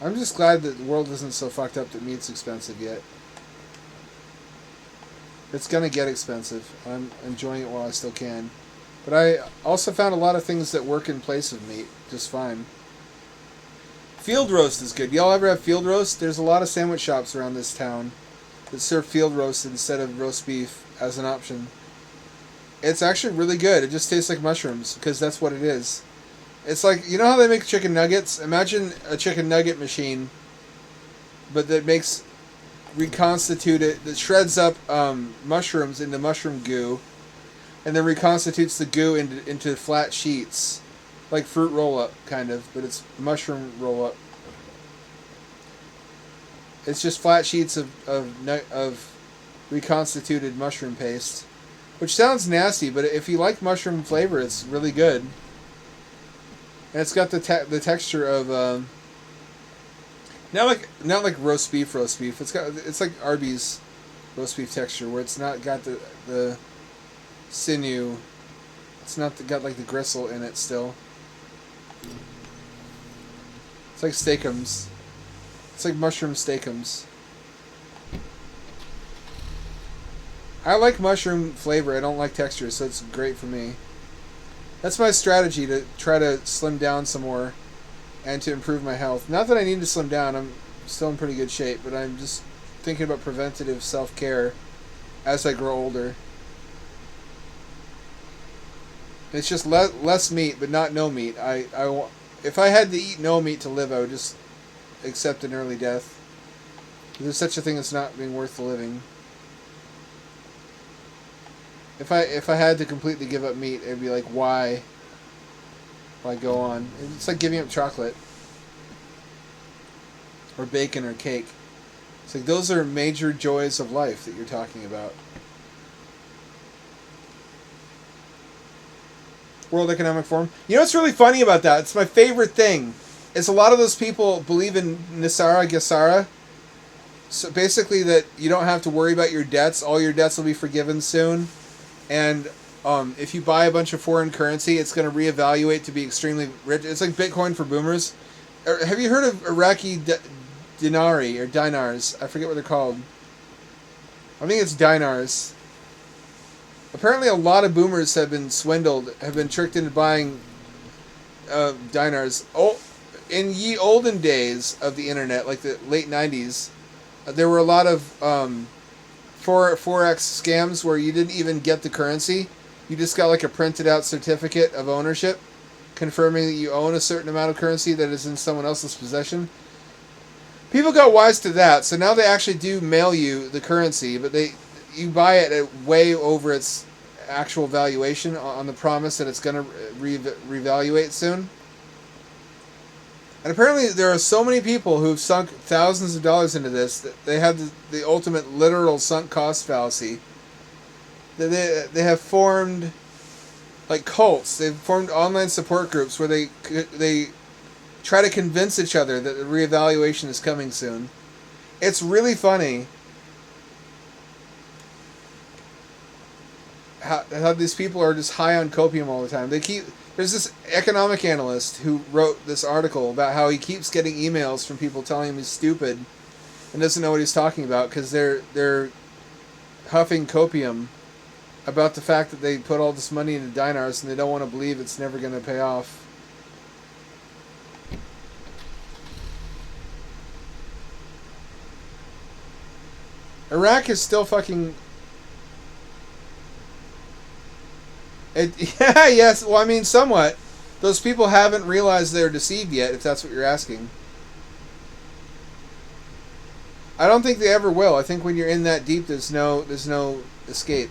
S1: I'm just glad that the world isn't so fucked up that meat's expensive yet. It's gonna get expensive. I'm enjoying it while I still can. But I also found a lot of things that work in place of meat just fine. Field roast is good. Y'all ever have field roast? There's a lot of sandwich shops around this town that serve field roast instead of roast beef as an option. It's actually really good. It just tastes like mushrooms because that's what it is. It's like, you know how they make chicken nuggets? Imagine a chicken nugget machine, but that makes reconstituted, that shreds up mushrooms into mushroom goo, and then reconstitutes the goo into flat sheets, like fruit roll-up kind of, but it's mushroom roll-up. It's just flat sheets of reconstituted mushroom paste, which sounds nasty, but if you like mushroom flavor, it's really good. And it's got the texture of not like roast beef. It's like Arby's roast beef texture, where it's not got the sinew. It's not got like the gristle in it still. It's like steakums. It's like mushroom steakums. I like mushroom flavor. I don't like texture, so it's great for me. That's my strategy to try to slim down some more and to improve my health. Not that I need to slim down. I'm still in pretty good shape, but I'm just thinking about preventative self-care as I grow older. It's just less meat, but not no meat. If I had to eat no meat to live, I would just accept an early death. There's such a thing as not being worth the living. If I had to completely give up meat, it'd be like, why go on? It's like giving up chocolate or bacon or cake. It's like those are major joys of life that you're talking about. World Economic Forum. You know what's really funny about that? It's my favorite thing. Is a lot of those people believe in Nisara Gesara. So basically that you don't have to worry about your debts. All your debts will be forgiven soon. And if you buy a bunch of foreign currency, it's going to reevaluate to be extremely rich. It's like Bitcoin for boomers. Have you heard of Iraqi dinari or dinars? I forget what they're called. I think it's dinars. Apparently a lot of boomers have been swindled, have been tricked into buying dinars. Oh, in ye olden days of the internet, like the late 90s, there were a lot of Forex scams where you didn't even get the currency. You just got like a printed out certificate of ownership confirming that you own a certain amount of currency that is in someone else's possession. People got wise to that, so now they actually do mail you the currency, but you buy it at way over its actual valuation on the promise that it's going to reevaluate soon. And apparently there are so many people who've sunk thousands of dollars into this that they have the ultimate literal sunk cost fallacy. They have formed like cults. They've formed online support groups where they try to convince each other that the reevaluation is coming soon. It's really funny how these people are just high on copium all the time. There's this economic analyst who wrote this article about how he keeps getting emails from people telling him he's stupid and doesn't know what he's talking about because they're huffing copium about the fact that they put all this money into dinars and they don't want to believe it's never going to pay off. Iraq is still fucking... Yeah, yes. Well, I mean, somewhat. Those people haven't realized they're deceived yet, if that's what you're asking. I don't think they ever will. I think when you're in that deep, there's no escape.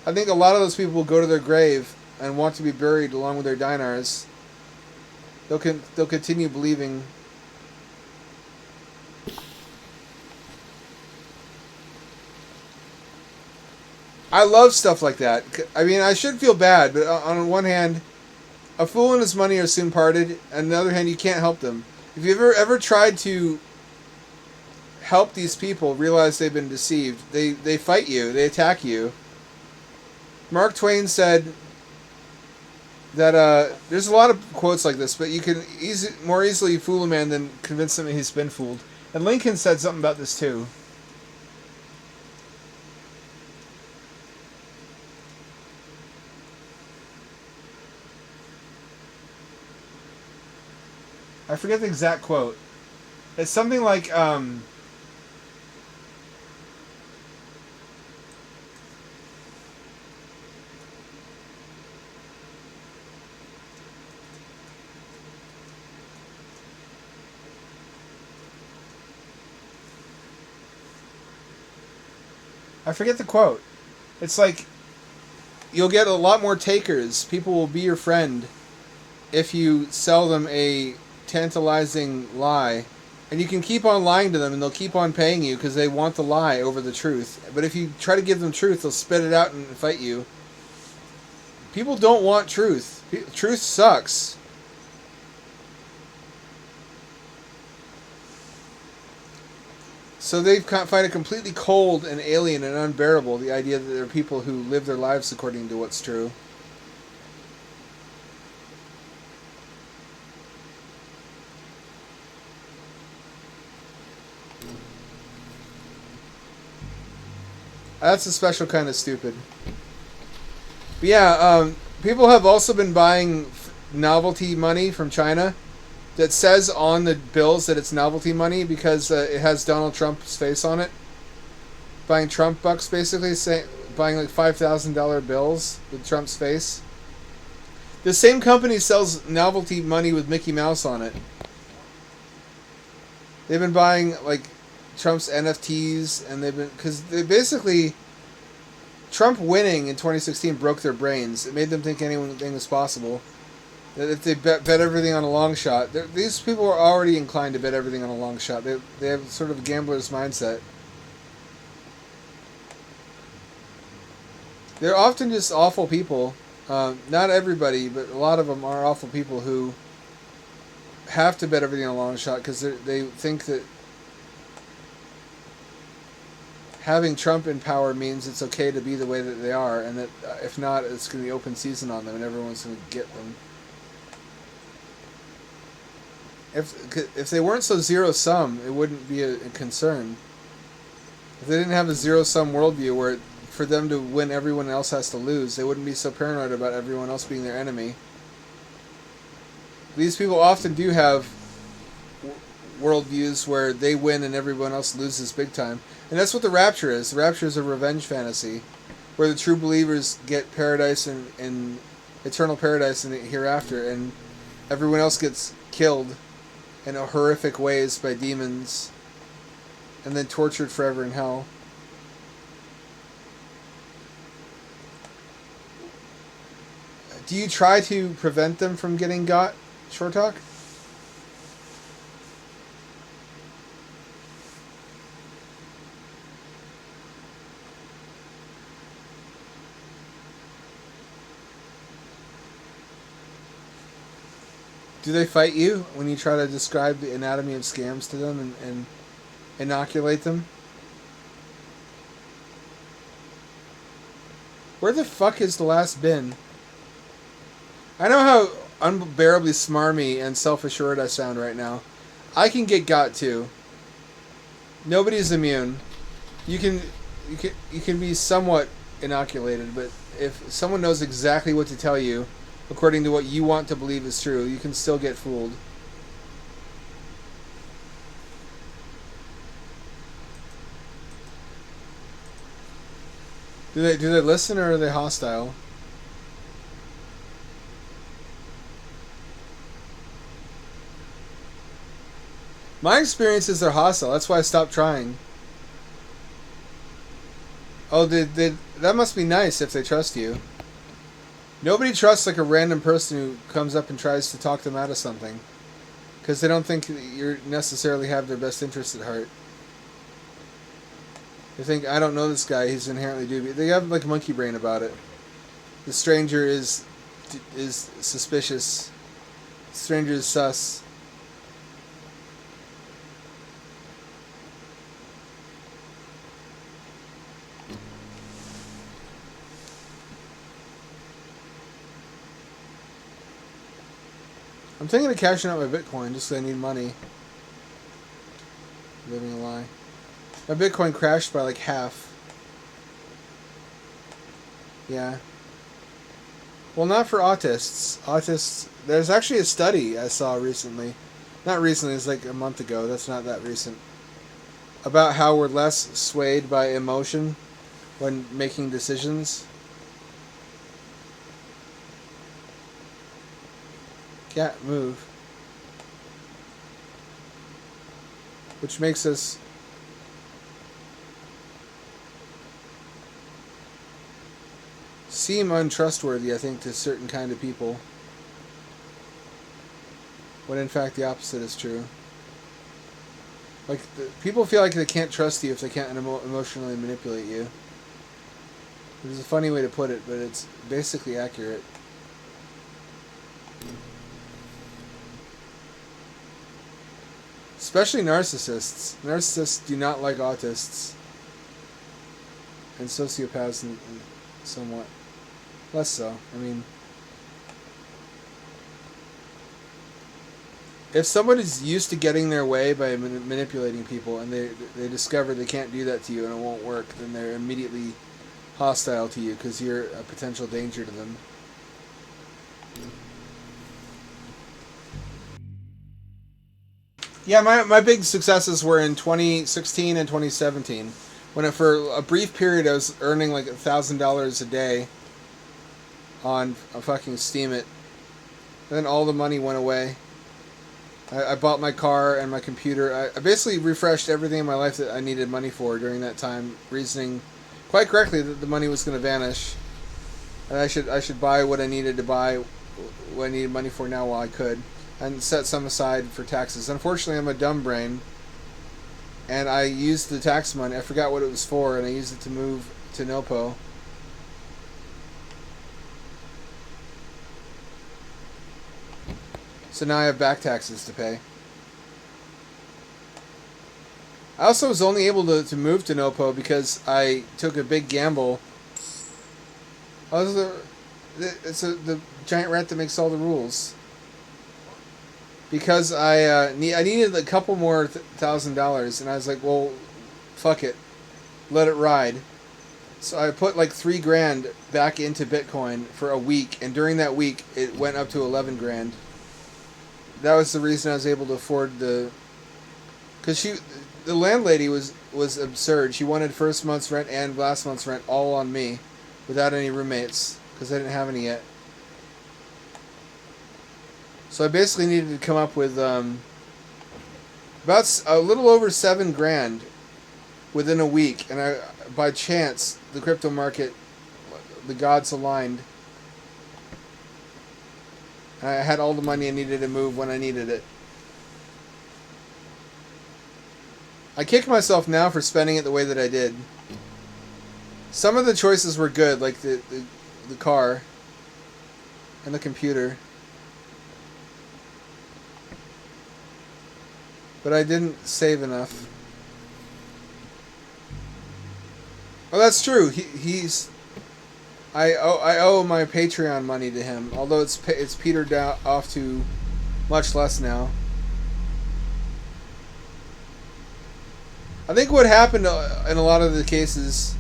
S1: I think a lot of those people will go to their grave and want to be buried along with their dinars. They'll continue believing. I love stuff like that. I mean, I should feel bad, but on one hand, a fool and his money are soon parted. On the other hand, you can't help them. If you've ever tried to help these people realize they've been deceived, they fight you, they attack you. Mark Twain said that there's a lot of quotes like this, but you can more easily fool a man than convince him that he's been fooled. And Lincoln said something about this too. I forget the exact quote. It's something like, I forget the quote. It's like, you'll get a lot more takers. People will be your friend if you sell them a tantalizing lie. And you can keep on lying to them and they'll keep on paying you because they want the lie over the truth. But if you try to give them truth, they'll spit it out and fight you. People don't want truth. Truth sucks. So they find it completely cold and alien and unbearable, the idea that there are people who live their lives according to what's true. That's a special kind of stupid. But yeah, people have also been buying novelty money from China that says on the bills that it's novelty money because it has Donald Trump's face on it. Buying Trump bucks, basically, buying like $5,000 bills with Trump's face. The same company sells novelty money with Mickey Mouse on it. They've been buying like Trump's NFTs, and because they basically, Trump winning in 2016 broke their brains. It made them think anything was possible. That if they bet everything on a long shot, these people are already inclined to bet everything on a long shot. They have sort of a gambler's mindset. They're often just awful people. Not everybody, but a lot of them are awful people who have to bet everything on a long shot because they think that having Trump in power means it's okay to be the way that they are, and that if not, it's going to be open season on them, and everyone's going to get them. If they weren't so zero-sum, it wouldn't be a concern. If they didn't have a zero-sum worldview where for them to win, everyone else has to lose, they wouldn't be so paranoid about everyone else being their enemy. These people often do have worldviews where they win and everyone else loses big time. And that's what the Rapture is. The Rapture is a revenge fantasy where the true believers get paradise and eternal paradise in the hereafter, and everyone else gets killed in horrific ways by demons and then tortured forever in hell. Do you try to prevent them from getting got, Short Talk? Do they fight you when you try to describe the anatomy of scams to them and inoculate them? Where the fuck is the last bin? I know how unbearably smarmy and self-assured I sound right now. I can get got too. Nobody's immune. You can be somewhat inoculated, but if someone knows exactly what to tell you, according to what you want to believe is true, you can still get fooled. Do they listen or are they hostile? My experience is they're hostile. That's why I stopped trying. Oh, that must be nice if they trust you. Nobody trusts like a random person who comes up and tries to talk them out of something, because they don't think you necessarily have their best interest at heart. They think, I don't know this guy, he's inherently dubious. They have like monkey brain about it. The stranger is suspicious. The stranger is sus. I'm thinking of cashing out my Bitcoin just because I need money. Living a lie. My Bitcoin crashed by like half. Yeah. Well, not for autists. Autists... There's actually a study I saw recently. Not recently, it's like a month ago. That's not that recent. About how we're less swayed by emotion when making decisions. Cat, move. Which makes us seem untrustworthy, I think, to certain kind of people. When in fact the opposite is true. Like, people feel like they can't trust you if they can't emotionally manipulate you. Which is a funny way to put it, but it's basically accurate. Especially narcissists. Narcissists do not like autists. And sociopaths and somewhat less so. I mean, if someone is used to getting their way by manipulating people and they discover they can't do that to you and it won't work, then they're immediately hostile to you because you're a potential danger to them. Yeah, my big successes were in 2016 and 2017. When for a brief period I was earning like $1,000 a day on a fucking Steemit. And then all the money went away. I bought my car and my computer. I basically refreshed everything in my life that I needed money for during that time, reasoning quite correctly that the money was going to vanish. And I should buy what I needed to buy, what I needed money for now while I could. And set some aside for taxes. Unfortunately, I'm a dumb brain, and I used the tax money. I forgot what it was for, and I used it to move to Nopo. So now I have back taxes to pay. I also was only able to move to Nopo because I took a big gamble. It's the giant rat that makes all the rules. Because I needed a couple more $1,000, and I was like, well, fuck it, let it ride. So I put like $3,000 back into Bitcoin for a week, and during that week it went up to $11,000. That was the reason I was able to afford because the landlady was absurd. She wanted first month's rent and last month's rent all on me, without any roommates, because I didn't have any yet. So I basically needed to come up with about a little over $7,000 within a week, and by chance the crypto market, the gods aligned. I had all the money I needed to move when I needed it. I kick myself now for spending it the way that I did. Some of the choices were good, like the car and the computer. But I didn't save enough. Oh, that's true. I owe my Patreon money to him, although it's petered off to much less now. I think what happened in a lot of the cases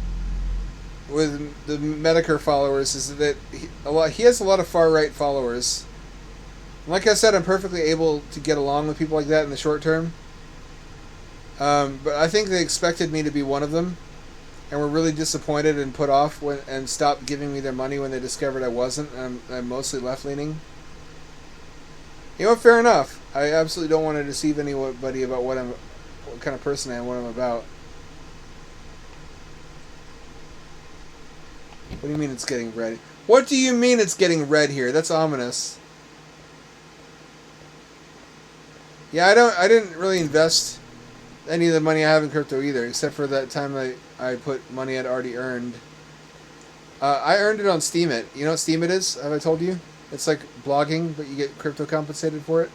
S1: with the Medicare followers is that he has a lot of far right followers. Like I said, I'm perfectly able to get along with people like that in the short term. But I think they expected me to be one of them. and were really disappointed and put off and stopped giving me their money when they discovered I wasn't. I'm mostly left leaning. You know what? Fair enough. I absolutely don't want to deceive anybody about what kind of person I am, what I'm about. What do you mean it's getting red? What do you mean it's getting red here? That's ominous. Yeah, I didn't really invest any of the money I have in crypto either, except for that time I put money I'd already earned. I earned it on Steemit. You know what Steemit is? Have I told you? It's like blogging, but you get crypto compensated for it.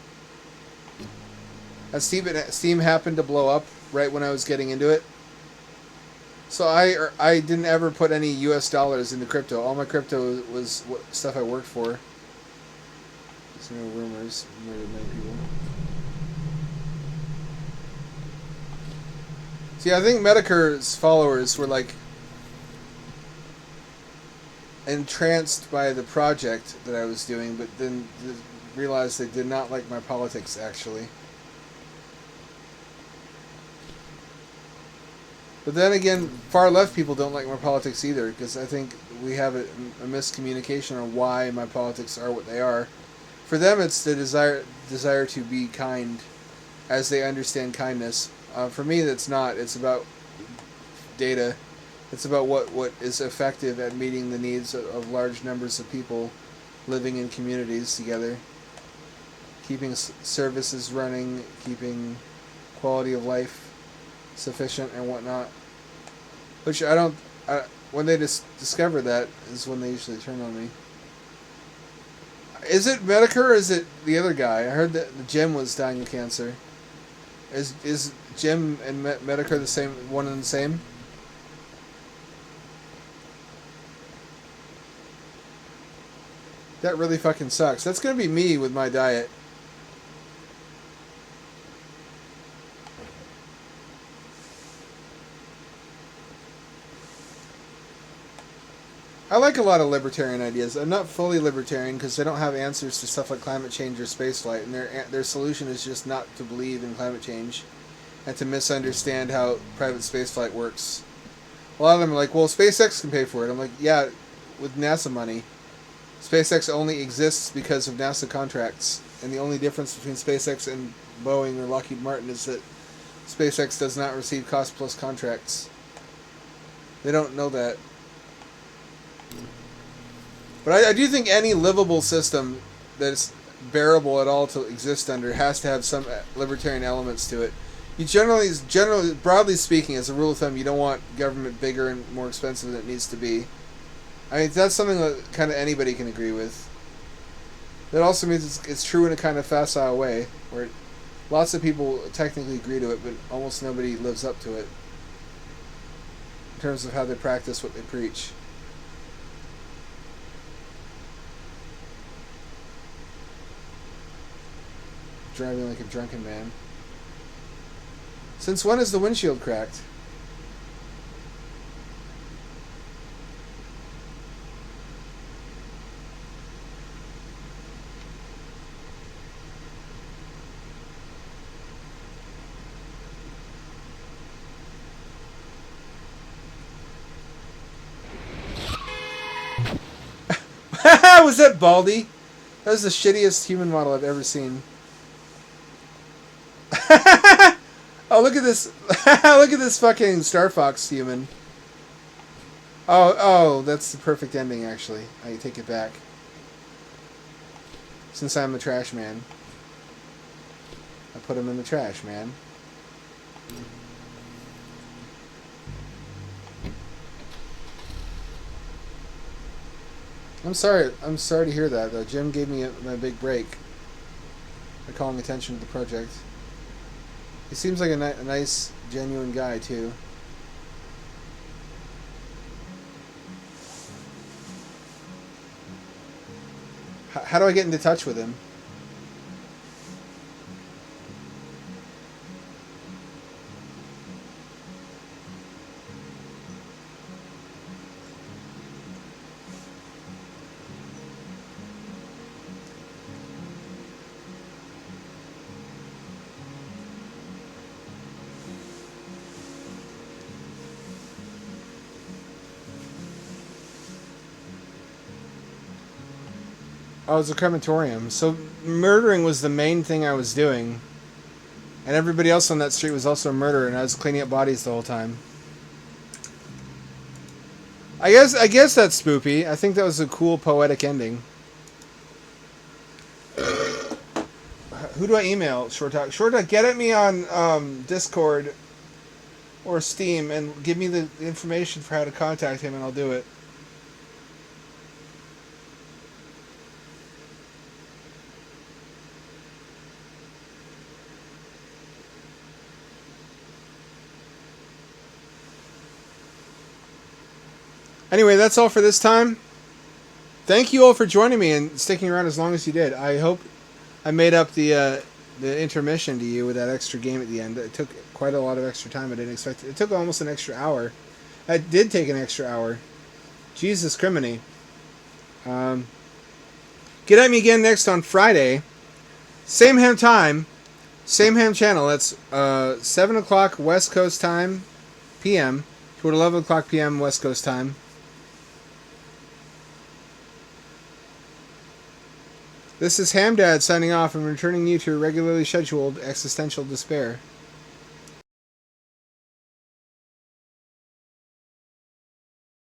S1: Steam happened to blow up right when I was getting into it. So I didn't ever put any US dollars into crypto. All my crypto was stuff I worked for. There's no rumors. Murdered many people. See, I think Medicur's followers were like entranced by the project that I was doing, but then realized they did not like my politics, actually. But then again, far left people don't like my politics either, because I think we have a miscommunication on why my politics are what they are. For them, it's the desire to be kind, as they understand kindness. For me, that's not. It's about data. It's about what is effective at meeting the needs of large numbers of people living in communities together, keeping services running, keeping quality of life sufficient and whatnot. Which I don't. When they discover that is when they usually turn on me. Is it Medicare or is it the other guy? I heard that Jim was dying of cancer. Is Jim and Medicare the same, one and the same? That really fucking sucks. That's gonna be me with my diet. I like a lot of libertarian ideas. I'm not fully libertarian because they don't have answers to stuff like climate change or spaceflight, and their solution is just not to believe in climate change and to misunderstand how private spaceflight works. A lot of them are like, well, SpaceX can pay for it. I'm like, yeah, with NASA money. SpaceX only exists because of NASA contracts, and the only difference between SpaceX and Boeing or Lockheed Martin is that SpaceX does not receive cost-plus contracts. They don't know that. But I do think any livable system that's bearable at all to exist under has to have some libertarian elements to it. You generally, broadly speaking, as a rule of thumb, you don't want government bigger and more expensive than it needs to be. I mean, that's something that kind of anybody can agree with. That also means it's true in a kind of facile way, where lots of people technically agree to it, but almost nobody lives up to it in terms of how they practice what they preach. Driving like a drunken man. Since when is the windshield cracked? Was that Baldy? That was the shittiest human model I've ever seen. Oh, look at this. Look at this fucking Star Fox human. Oh, that's the perfect ending, actually. I take it back. Since I'm the trash man. I put him in the trash, man. I'm sorry to hear that, though. Jim gave me my big break by calling attention to the project. He seems like a nice, genuine guy, too. How do I get into touch with him? Oh, it was a crematorium. So murdering was the main thing I was doing. And everybody else on that street was also a murderer, and I was cleaning up bodies the whole time. I guess that's spoopy. I think that was a cool poetic ending. Who do I email? Short Talk. Short Talk, get at me on Discord or Steam and give me the information for how to contact him, and I'll do it. Anyway, that's all for this time. Thank you all for joining me and sticking around as long as you did. I hope I made up the intermission to you with that extra game at the end. It took quite a lot of extra time. I didn't expect it. It took almost an extra hour. It did take an extra hour. Jesus criminy. Get at me again next on Friday. Same ham time. Same ham channel. That's 7 o'clock West Coast time, p.m. to 11 o'clock p.m. West Coast time. This is Hamdad signing off and returning you to a regularly scheduled existential despair.